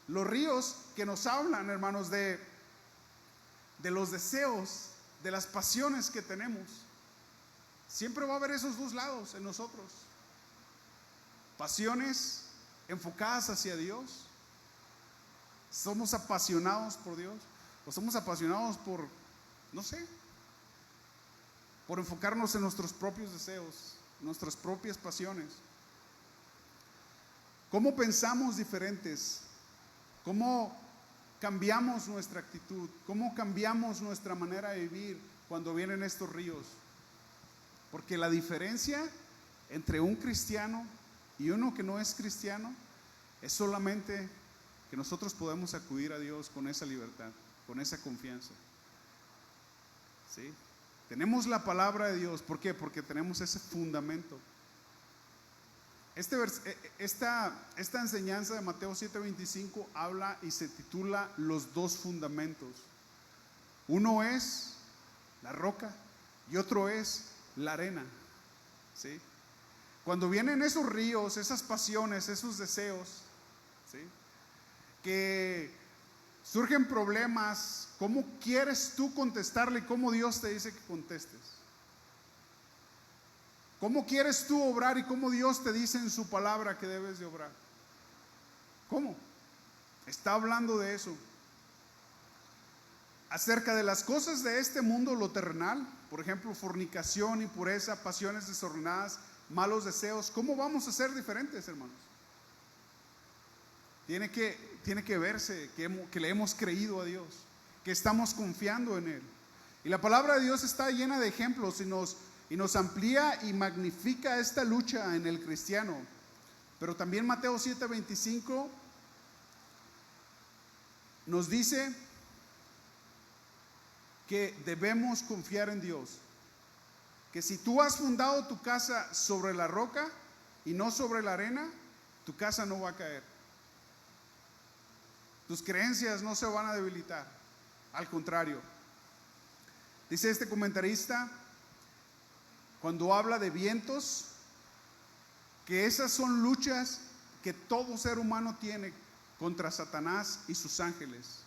Los ríos que nos hablan, hermanos, de los deseos, de las pasiones que tenemos. Siempre va a haber esos dos lados en nosotros. Pasiones enfocadas hacia Dios. Somos apasionados por Dios. O somos apasionados por, no sé, por enfocarnos en nuestros propios deseos, nuestras propias pasiones. ¿Cómo pensamos diferentes? ¿Cómo cambiamos nuestra actitud? ¿Cómo cambiamos nuestra manera de vivir cuando vienen estos ríos? Porque la diferencia entre un cristiano y uno que no es cristiano es solamente que nosotros podemos acudir a Dios con esa libertad, con esa confianza. ¿Sí? Tenemos la palabra de Dios. ¿Por qué? Porque tenemos ese fundamento. Esta enseñanza de Mateo 7:25 habla y se titula Los dos fundamentos. Uno es la roca y otro es la arena. ¿Sí? Cuando vienen esos ríos, esas pasiones, esos deseos, ¿sí?, que surgen problemas, ¿cómo quieres tú contestarle y cómo Dios te dice que contestes? ¿Cómo quieres tú obrar y cómo Dios te dice en su palabra que debes de obrar? ¿Cómo? Está hablando de eso. Acerca de las cosas de este mundo, lo terrenal, por ejemplo, fornicación, impureza, pasiones desordenadas, malos deseos. ¿Cómo vamos a ser diferentes, hermanos? Tiene que verse que le hemos creído a Dios, que estamos confiando en Él. Y la palabra de Dios está llena de ejemplos y nos amplía y magnifica esta lucha en el cristiano. Pero también Mateo 7:25 nos dice que debemos confiar en Dios. Que si tú has fundado tu casa sobre la roca y no sobre la arena, tu casa no va a caer. Tus creencias no se van a debilitar. Al contrario. Dice este comentarista, cuando habla de vientos, que esas son luchas que todo ser humano tiene contra Satanás y sus ángeles,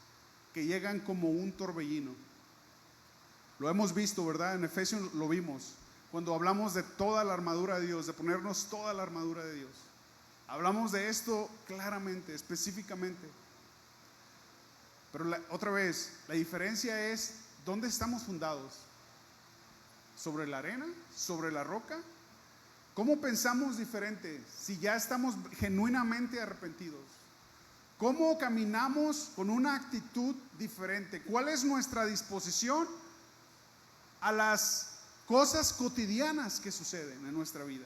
que llegan como un torbellino. Lo hemos visto, ¿verdad? En Efesios lo vimos, cuando hablamos de toda la armadura de Dios, de ponernos toda la armadura de Dios. Hablamos de esto claramente, específicamente. Pero otra vez, la diferencia es ¿dónde estamos fundados? ¿Sobre la arena? ¿Sobre la roca? ¿Cómo pensamos diferente si ya estamos genuinamente arrepentidos? ¿Cómo caminamos con una actitud diferente? ¿Cuál es nuestra disposición a las cosas cotidianas que suceden en nuestra vida?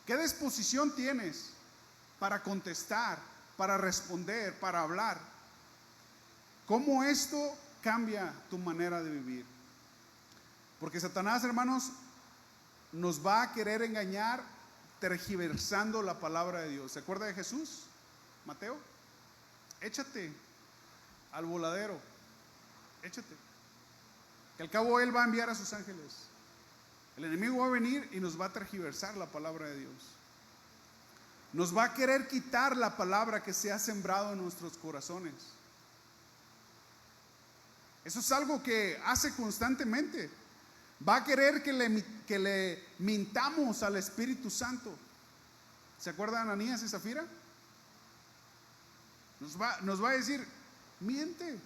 ¿Qué disposición tienes para contestar, para responder, para hablar? ¿Cómo esto cambia tu manera de vivir? Porque Satanás, hermanos, nos va a querer engañar tergiversando la palabra de Dios. ¿Se acuerda de Jesús? Mateo, échate al voladero, échate. Que al cabo Él va a enviar a sus ángeles. El enemigo va a venir y nos va a tergiversar la palabra de Dios. Nos va a querer quitar la palabra que se ha sembrado en nuestros corazones. Eso es algo que hace constantemente. Va a querer que le mintamos al Espíritu Santo. ¿Se acuerdan de Ananías y Zafira? Nos va a decir, miente.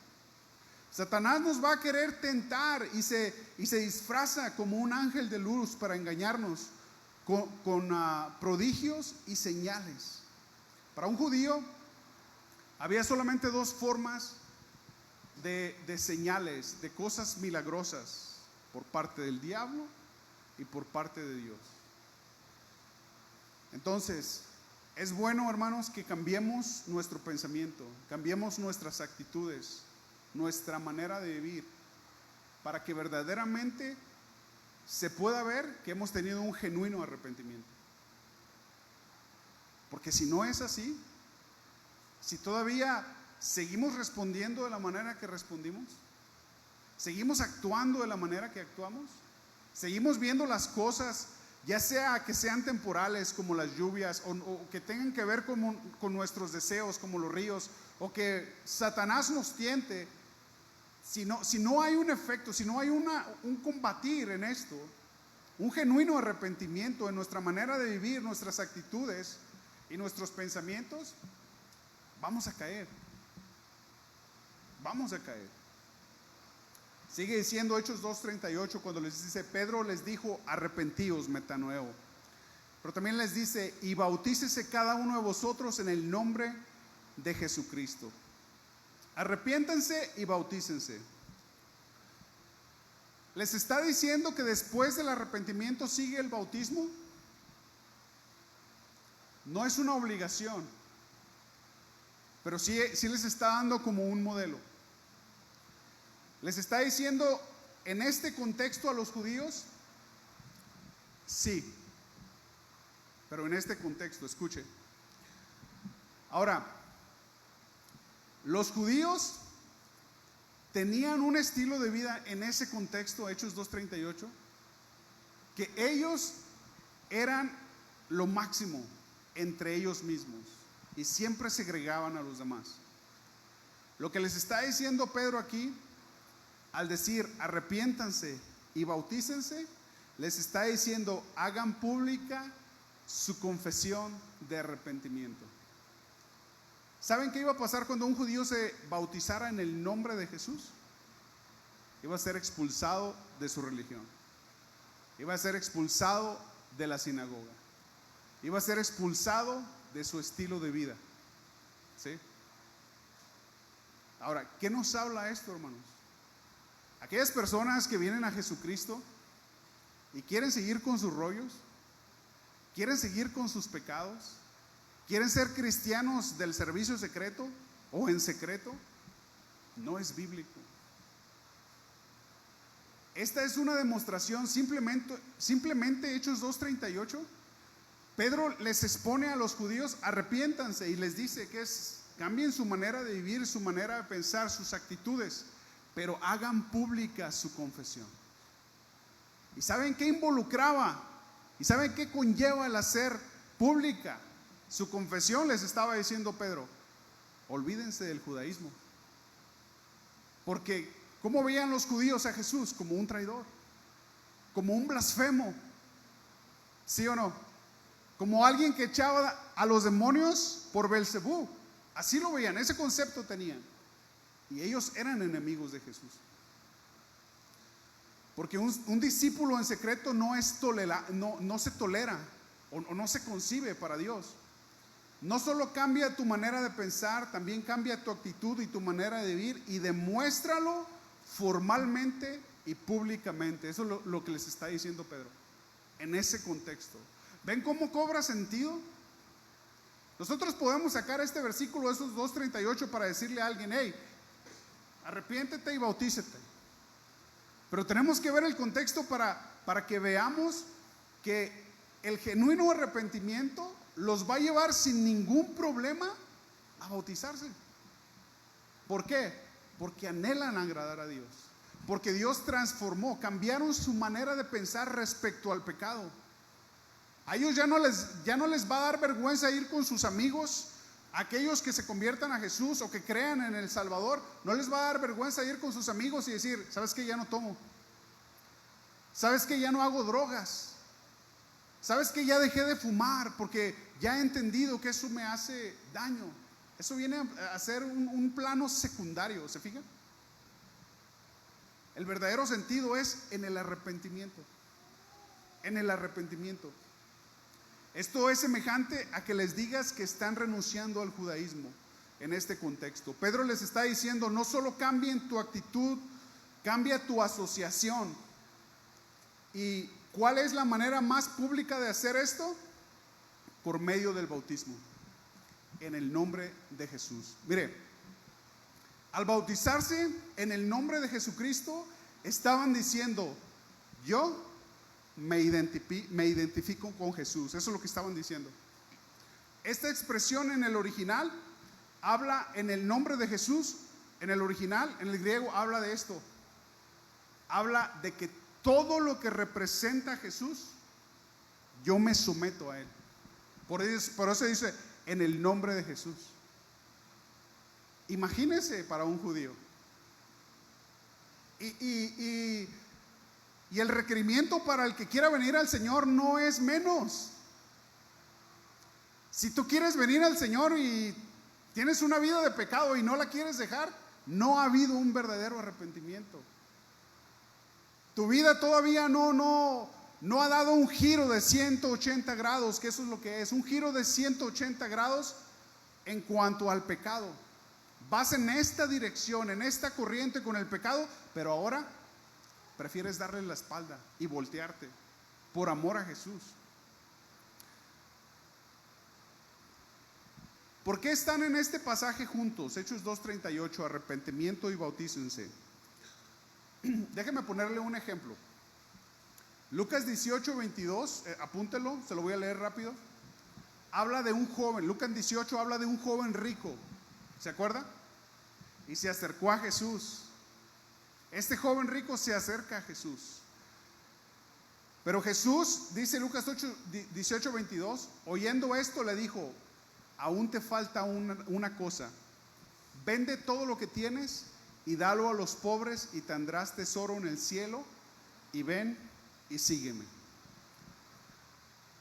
Satanás nos va a querer tentar y se disfraza como un ángel de luz para engañarnos con prodigios y señales. Para un judío había solamente dos formas de señales, de cosas milagrosas, por parte del diablo y por parte de Dios. Entonces, es bueno, hermanos, que cambiemos nuestro pensamiento, cambiemos nuestras actitudes, nuestra manera de vivir, para que verdaderamente se pueda ver que hemos tenido un genuino arrepentimiento. Porque si no es así, si todavía seguimos respondiendo de la manera que respondimos, seguimos actuando de la manera que actuamos, seguimos viendo las cosas ya sea que sean temporales como las lluvias o que tengan que ver con nuestros deseos como los ríos, o que Satanás nos tiente, si no hay un efecto, si no hay un combatir en esto, un genuino arrepentimiento en nuestra manera de vivir, nuestras actitudes y nuestros pensamientos, vamos a caer. Vamos a caer. Sigue diciendo Hechos 2:38 cuando les dice, Pedro les dijo, arrepentíos, metanoeo. Pero también les dice, y bautícese cada uno de vosotros en el nombre de Jesucristo. Arrepiéntanse y bautícense. ¿Les está diciendo que después del arrepentimiento sigue el bautismo? No es una obligación, pero sí les está dando como un modelo. ¿Les está diciendo en este contexto a los judíos? Sí, pero en este contexto, escuche. Ahora, los judíos tenían un estilo de vida en ese contexto, Hechos 2:38, que ellos eran lo máximo entre ellos mismos y siempre segregaban a los demás. Lo que les está diciendo Pedro aquí, al decir arrepiéntanse y bautícense, les está diciendo hagan pública su confesión de arrepentimiento. ¿Saben qué iba a pasar cuando un judío se bautizara en el nombre de Jesús? Iba a ser expulsado de su religión. Iba a ser expulsado de la sinagoga. Iba a ser expulsado de su estilo de vida. ¿Sí? Ahora, ¿qué nos habla esto, hermanos? Aquellas personas que vienen a Jesucristo y quieren seguir con sus rollos, quieren seguir con sus pecados, quieren ser cristianos del servicio secreto o en secreto, no es bíblico. Esta es una demostración, simplemente Hechos 2:38. Pedro les expone a los judíos, arrepiéntanse, y les dice que cambien su manera de vivir, su manera de pensar, sus actitudes, pero hagan pública su confesión. ¿Y saben qué involucraba? ¿Y saben qué conlleva el hacer pública su confesión? Les estaba diciendo Pedro, olvídense del judaísmo. Porque ¿cómo veían los judíos a Jesús? Como un traidor, como un blasfemo, ¿sí o no? Como alguien que echaba a los demonios por Belcebú. Así lo veían, ese concepto tenían. Y ellos eran enemigos de Jesús. Porque un discípulo en secreto no se tolera o no se concibe para Dios. No solo cambia tu manera de pensar, también cambia tu actitud y tu manera de vivir, y demuéstralo formalmente y públicamente. Eso es lo que les está diciendo Pedro en ese contexto. ¿Ven cómo cobra sentido? Nosotros podemos sacar este versículo, esos 2:38, para decirle a alguien, hey, arrepiéntete y bautízate. Pero tenemos que ver el contexto para que veamos que el genuino arrepentimiento los va a llevar sin ningún problema a bautizarse. ¿Por qué? Porque anhelan agradar a Dios. Porque Dios transformó, cambiaron su manera de pensar respecto al pecado. A ellos ya no les va a dar vergüenza ir con sus amigos, aquellos que se conviertan a Jesús o que crean en el Salvador. No les va a dar vergüenza ir con sus amigos y decir, ¿sabes qué? Ya no tomo. ¿Sabes qué? Ya no hago drogas. ¿Sabes qué? Ya dejé de fumar porque ya he entendido que eso me hace daño. Eso viene a ser un plano secundario, ¿se fijan? El verdadero sentido es en el arrepentimiento. En el arrepentimiento. Esto es semejante a que les digas que están renunciando al judaísmo en este contexto. Pedro les está diciendo, no solo cambien tu actitud, cambia tu asociación. ¿Y cuál es la manera más pública de hacer esto? Por medio del bautismo, en el nombre de Jesús. Mire, al bautizarse en el nombre de Jesucristo, estaban diciendo, yo me identifico con Jesús. Eso es lo que estaban diciendo. Esta expresión en el original habla en el nombre de Jesús. En el original, en el griego, habla de esto. Habla de que todo lo que representa a Jesús yo me someto a Él. Por eso dice, en el nombre de Jesús. Imagínese para un judío. Y el requerimiento para el que quiera venir al Señor no es menos. Si tú quieres venir al Señor y tienes una vida de pecado y no la quieres dejar, no ha habido un verdadero arrepentimiento. Tu vida todavía no ha dado un giro de 180 grados, que eso es lo que es, un giro de 180 grados en cuanto al pecado. Vas en esta dirección, en esta corriente con el pecado, pero ahora prefieres darle la espalda y voltearte por amor a Jesús. ¿Por qué están en este pasaje juntos? Hechos 2:38, arrepentimiento y bautícense. Déjeme ponerle un ejemplo. Lucas 18:22, apúntelo, se lo voy a leer rápido. Habla de un joven, Lucas 18 habla de un joven rico, ¿se acuerda? Y se acercó a Jesús. Este joven rico se acerca a Jesús. Pero Jesús, dice Lucas 18:22, oyendo esto le dijo, aún te falta una cosa, vende todo lo que tienes y dalo a los pobres y tendrás tesoro en el cielo, y ven y sígueme.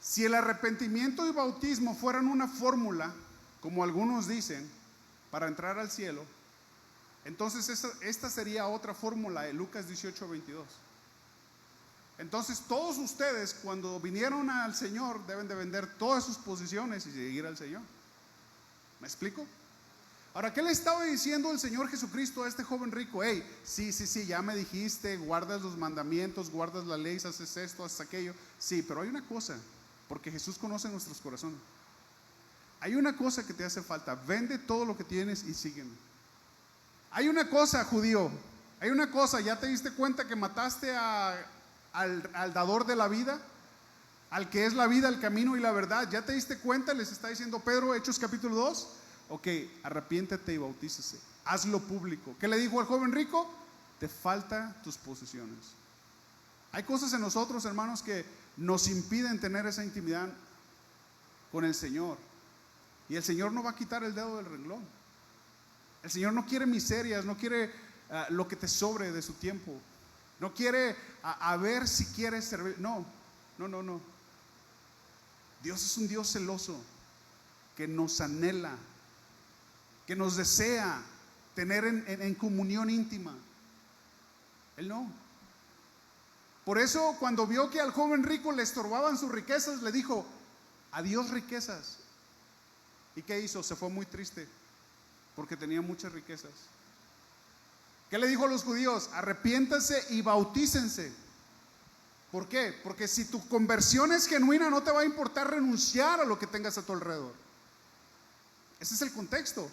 Si el arrepentimiento y bautismo fueran una fórmula, como algunos dicen, para entrar al cielo, entonces esta sería otra fórmula de Lucas 18:22. Entonces todos ustedes, cuando vinieron al Señor, deben de vender todas sus posiciones y seguir al Señor. ¿Me explico? Ahora, ¿qué le estaba diciendo el Señor Jesucristo a este joven rico? Hey, sí, ya me dijiste, guardas los mandamientos, guardas la ley, haces esto, haces aquello. Sí, pero hay una cosa, porque Jesús conoce nuestros corazones. Hay una cosa que te hace falta, vende todo lo que tienes y sígueme. Hay una cosa, judío, hay una cosa, ¿ya te diste cuenta que mataste al dador de la vida? Al que es la vida, el camino y la verdad. ¿Ya te diste cuenta? Les está diciendo Pedro, Hechos capítulo 2. Ok, arrepiéntete y bautícese. Hazlo público. ¿Qué le dijo al joven rico? Te faltan tus posesiones. Hay cosas en nosotros, hermanos, que nos impiden tener esa intimidad con el Señor. Y el Señor no va a quitar el dedo del renglón. El Señor no quiere miserias, no quiere lo que te sobre de su tiempo. No quiere a ver si quieres servir. No. Dios es un Dios celoso que nos anhela, que nos desea tener en comunión íntima. Él no. Por eso cuando vio que al joven rico le estorbaban sus riquezas, le dijo, adiós riquezas. ¿Y qué hizo? Se fue muy triste porque tenía muchas riquezas. ¿Qué le dijo a los judíos? Arrepiéntanse y bautícense. ¿Por qué? Porque si tu conversión es genuina, no te va a importar renunciar a lo que tengas a tu alrededor. Ese es el contexto.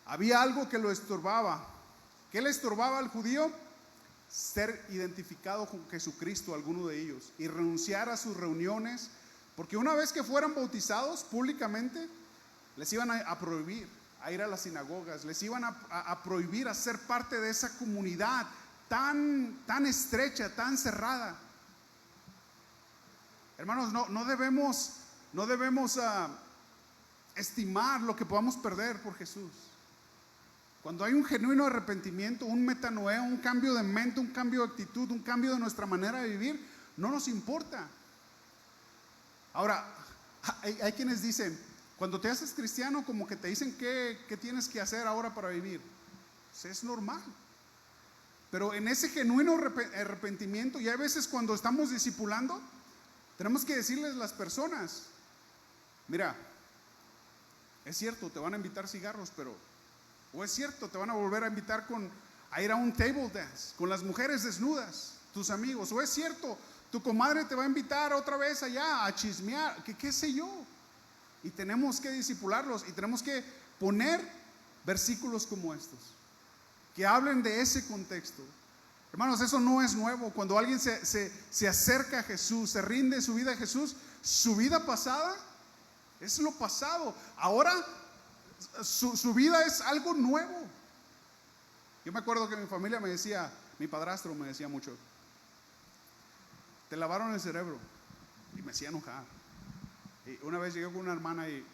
Había algo que lo estorbaba. ¿Qué le estorbaba al judío? Ser identificado con Jesucristo, alguno de ellos, y renunciar a sus reuniones, porque una vez que fueran bautizados públicamente, les iban a prohibir a ir a las sinagogas, les iban a prohibir a ser parte de esa comunidad tan estrecha, tan cerrada. Hermanos, no debemos estimar lo que podamos perder por Jesús. Cuando hay un genuino arrepentimiento, un metanoia, un cambio de mente, un cambio de actitud, un cambio de nuestra manera de vivir, no nos importa. Ahora, hay quienes dicen, cuando te haces cristiano, como que te dicen qué tienes que hacer ahora para vivir. Pues es normal. Pero en ese genuino arrepentimiento, y hay veces cuando estamos discipulando, tenemos que decirles a las personas, mira, es cierto, te van a invitar cigarros, o es cierto, te van a volver a invitar a ir a un table dance, con las mujeres desnudas, tus amigos, o es cierto, tu comadre te va a invitar otra vez allá a chismear, qué sé yo. Y tenemos que discipularlos y tenemos que poner versículos como estos, que hablen de ese contexto. Hermanos, eso no es nuevo. Cuando alguien se acerca a Jesús, se rinde su vida a Jesús, su vida pasada es lo pasado. Ahora su vida es algo nuevo. Yo me acuerdo que mi familia me decía, mi padrastro me decía mucho, te lavaron el cerebro. y me hacía enojar. Y una vez llegué con una hermana y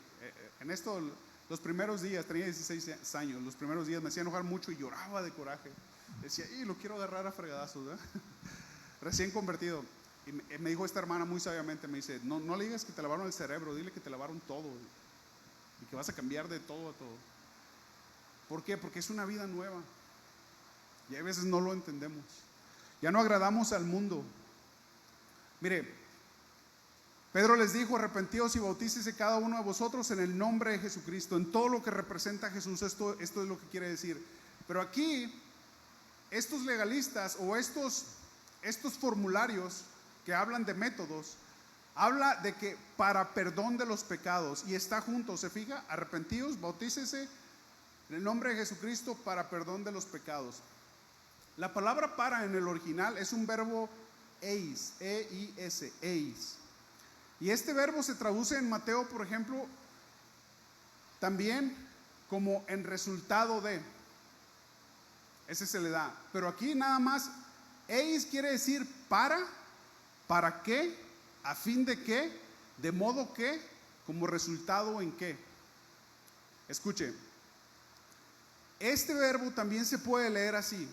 en esto, los primeros días, tenía 16 años, los primeros días me hacía enojar mucho y lloraba de coraje. Decía, lo quiero agarrar a fregadazos, ¿verdad? Recién convertido. Y me dijo esta hermana muy sabiamente, me dice, no le digas que te lavaron el cerebro, dile que te lavaron todo y que vas a cambiar de todo a todo. ¿Por qué? Porque es una vida nueva y a veces no lo entendemos. Ya no agradamos al mundo. Mire, Pedro les dijo, arrepentíos y bautícese cada uno de vosotros en el nombre de Jesucristo, en todo lo que representa a Jesús. Esto es lo que quiere decir. Pero aquí, estos legalistas o estos formularios que hablan de métodos, habla de que para perdón de los pecados, y está junto, ¿se fija? Arrepentíos, bautícese en el nombre de Jesucristo para perdón de los pecados. La palabra para en el original es un verbo eis, E-I-S, eis. Y este verbo se traduce en Mateo, por ejemplo, también como en resultado de. Ese se le da. Pero aquí nada más, eis quiere decir para qué, a fin de qué, de modo que, como resultado en qué. Escuche, este verbo también se puede leer así,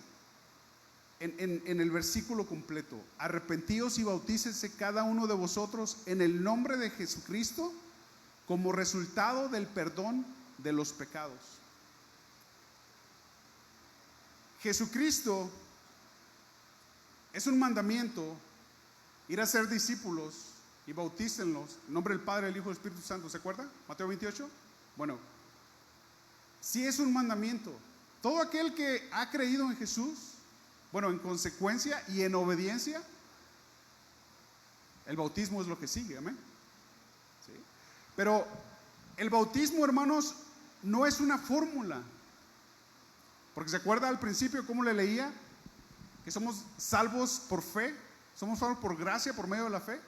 en el versículo completo. Arrepentíos y bautícense cada uno de vosotros en el nombre de Jesucristo, como resultado del perdón de los pecados. Jesucristo es un mandamiento, ir a ser discípulos y bautícenlos en nombre del Padre, del Hijo y del Espíritu Santo. ¿Se acuerda? Mateo 28. Bueno, sí es un mandamiento. Todo aquel que ha creído en Jesús, bueno, en consecuencia y en obediencia, el bautismo es lo que sigue, amén. ¿Sí? Pero el bautismo, hermanos, no es una fórmula. Porque se acuerda al principio cómo le leía, que somos salvos por fe, somos salvos por gracia, por medio de la fe.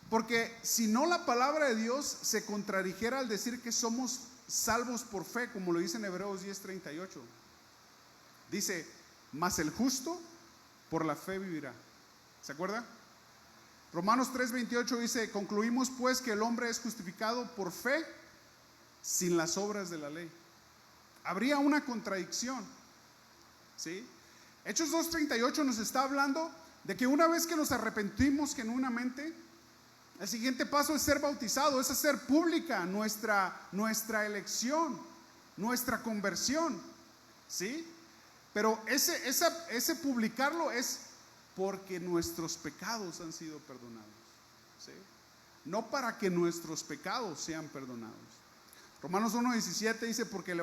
Porque si no, la palabra de Dios se contradijera al decir que somos salvos por fe, como lo dice en Hebreos 10:38. Dice, mas el justo por la fe vivirá. ¿Se acuerda? Romanos 3:28 dice, concluimos pues que el hombre es justificado por fe sin las obras de la ley. Habría una contradicción, ¿sí? Hechos 2:38 nos está hablando de que una vez que nos arrepentimos genuinamente, el siguiente paso es ser bautizado, es hacer pública nuestra elección, nuestra conversión, ¿sí? Pero ese publicarlo es porque nuestros pecados han sido perdonados, ¿sí? No para que nuestros pecados sean perdonados. Romanos 1:17 dice, porque en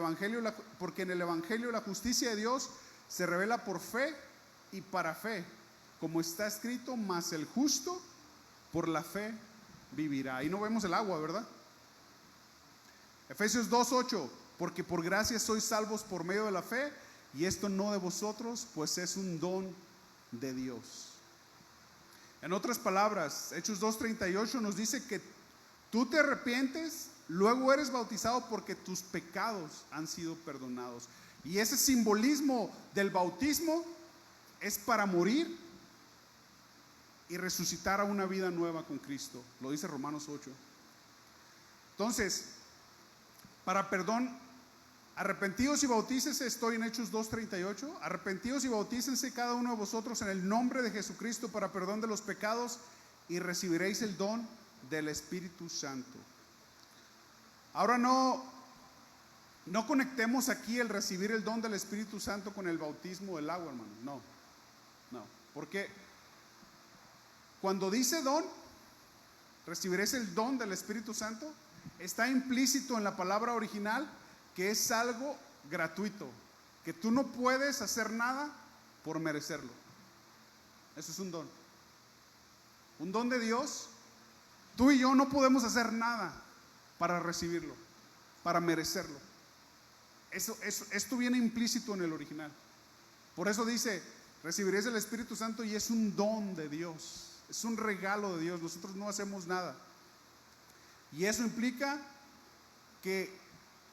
el Evangelio la justicia de Dios se revela por fe y para fe, como está escrito, mas el justo por la fe vivirá. Ahí no vemos el agua, ¿verdad? Efesios 2:8, porque por gracia sois salvos por medio de la fe, y esto no de vosotros, pues es un don de Dios. En otras palabras, Hechos 2:38 nos dice que tú te arrepientes, luego eres bautizado porque tus pecados han sido perdonados. Y ese simbolismo del bautismo es para morir y resucitar a una vida nueva con Cristo. Lo dice Romanos 8. Entonces, para perdón, arrepentíos y bautícense, estoy en Hechos 2:38. Arrepentíos y bautícense cada uno de vosotros en el nombre de Jesucristo para perdón de los pecados y recibiréis el don del Espíritu Santo. Ahora no conectemos aquí el recibir el don del Espíritu Santo con el bautismo del agua, hermano. No, porque cuando dice don, recibiréis el don del Espíritu Santo, está implícito en la palabra original que es algo gratuito, que tú no puedes hacer nada por merecerlo. Eso es un don. Un don de Dios. Tú y yo no podemos hacer nada para recibirlo, para merecerlo. Esto viene implícito en el original. Por eso dice, recibiréis el Espíritu Santo, y es un don de Dios. Es un regalo de Dios. Nosotros no hacemos nada. Y eso implica que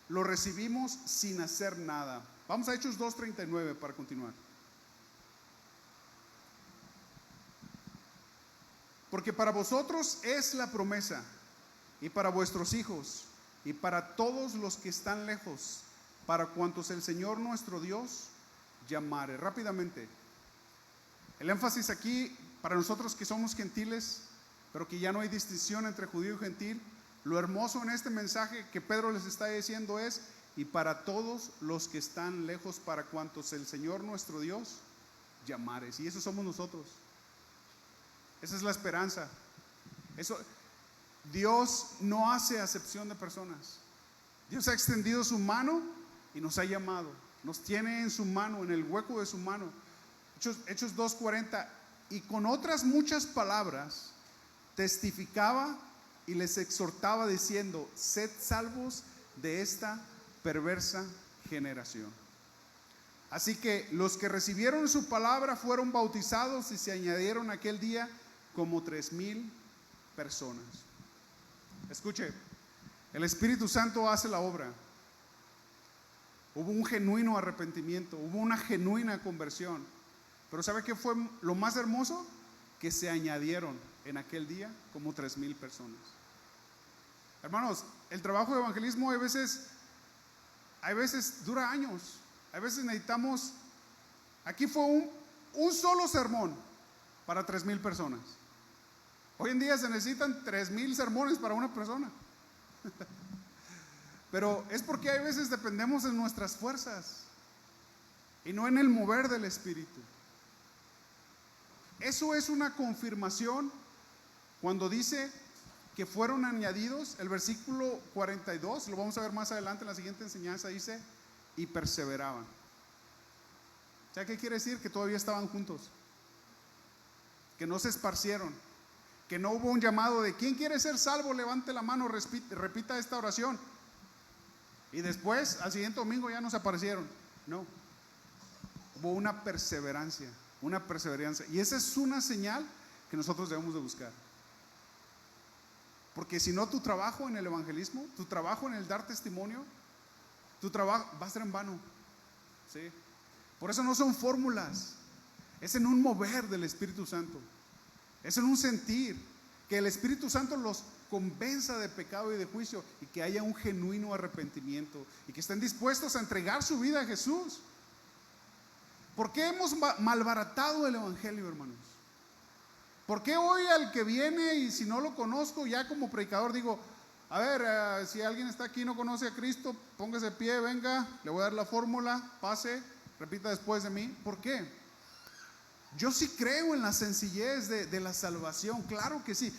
lo recibimos sin hacer nada. Vamos a Hechos 2:39 para continuar. Porque para vosotros es la promesa, y para vuestros hijos, y para todos los que están lejos, para cuantos el Señor nuestro Dios llamare. Rápidamente, el énfasis aquí para nosotros que somos gentiles, pero que ya no hay distinción entre judío y gentil. Lo hermoso en este mensaje que Pedro les está diciendo es: y para todos los que están lejos, para cuantos el Señor nuestro Dios llamare. Y eso somos nosotros. Esa es la esperanza. Dios no hace acepción de personas. Dios ha extendido su mano y nos ha llamado. Nos tiene en su mano, en el hueco de su mano. Hechos 2:40. Y con otras muchas palabras testificaba y les exhortaba diciendo: sed salvos de esta perversa generación. Así que los que recibieron su palabra fueron bautizados, y se añadieron aquel día como 3,000 personas. Escuche, el Espíritu Santo hace la obra. Hubo un genuino arrepentimiento, hubo una genuina conversión. Pero ¿sabe qué fue lo más hermoso? Que se añadieron en aquel día como 3,000 personas. Hermanos, el trabajo de evangelismo hay veces dura años. A veces necesitamos, aquí fue un solo sermón para 3,000 personas. Hoy en día se necesitan 3,000 sermones para una persona. Pero es porque hay veces dependemos de nuestras fuerzas y no en el mover del Espíritu. Eso es una confirmación cuando dice que fueron añadidos. El versículo 42, lo vamos a ver más adelante en la siguiente enseñanza, dice: y perseveraban. ¿Sabe qué quiere decir? Que todavía estaban juntos, que no se esparcieron, que no hubo un llamado de ¿quién quiere ser salvo? Levante la mano, repita esta oración, y después al siguiente domingo ya no se aparecieron. No, hubo una perseverancia, y esa es una señal que nosotros debemos de buscar. Porque si no, tu trabajo en el evangelismo, tu trabajo en el dar testimonio, tu trabajo va a ser en vano, ¿sí? Por eso no son fórmulas, es en un mover del Espíritu Santo, es en un sentir, que el Espíritu Santo los convenza de pecado y de juicio, y que haya un genuino arrepentimiento, y que estén dispuestos a entregar su vida a Jesús. ¿Por qué hemos malbaratado el evangelio, hermanos? ¿Por qué hoy al que viene, y si no lo conozco, ya como predicador digo: a ver, si alguien está aquí y no conoce a Cristo, póngase de pie, venga, le voy a dar la fórmula, pase, repita después de mí? ¿Por qué? Yo sí creo en la sencillez de la salvación, claro que sí.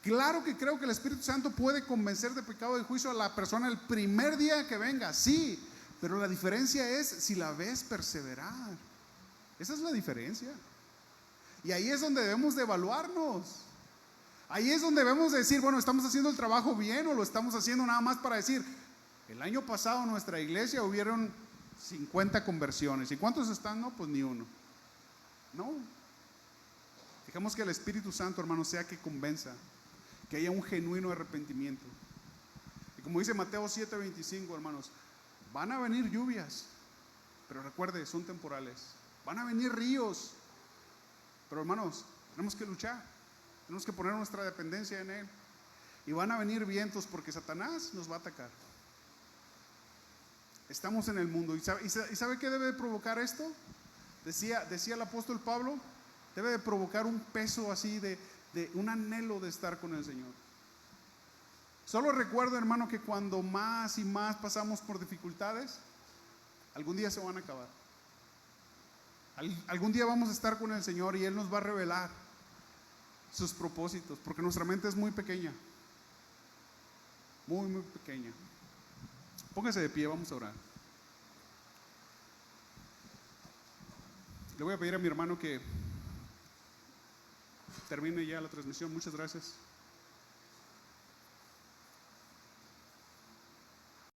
Claro que creo que el Espíritu Santo puede convencer de pecado y de juicio a la persona el primer día que venga, sí. Pero la diferencia es si la ves perseverar. Esa es la diferencia. Y ahí es donde debemos de evaluarnos. Ahí es donde debemos de decir: bueno, ¿estamos haciendo el trabajo bien o lo estamos haciendo nada más para decir? El año pasado en nuestra iglesia hubieron 50 conversiones. ¿Y cuántos están? No, pues ni uno. No. Dejemos que el Espíritu Santo, hermano, sea que convenza, que haya un genuino arrepentimiento. Y como dice Mateo 7:25, hermanos, van a venir lluvias, pero recuerde, son temporales. Van a venir ríos, pero hermanos, tenemos que luchar, tenemos que poner nuestra dependencia en Él. Y van a venir vientos, porque Satanás nos va a atacar. Estamos en el mundo. ¿Y sabe qué debe de provocar esto? Decía el apóstol Pablo, debe de provocar un peso así de un anhelo de estar con el Señor. Solo recuerdo, hermano, que cuando más y más pasamos por dificultades, algún día se van a acabar. Algún día vamos a estar con el Señor y Él nos va a revelar sus propósitos, porque nuestra mente es muy pequeña, muy, muy pequeña. Póngase de pie, vamos a orar. Le voy a pedir a mi hermano que termine ya la transmisión. Muchas gracias.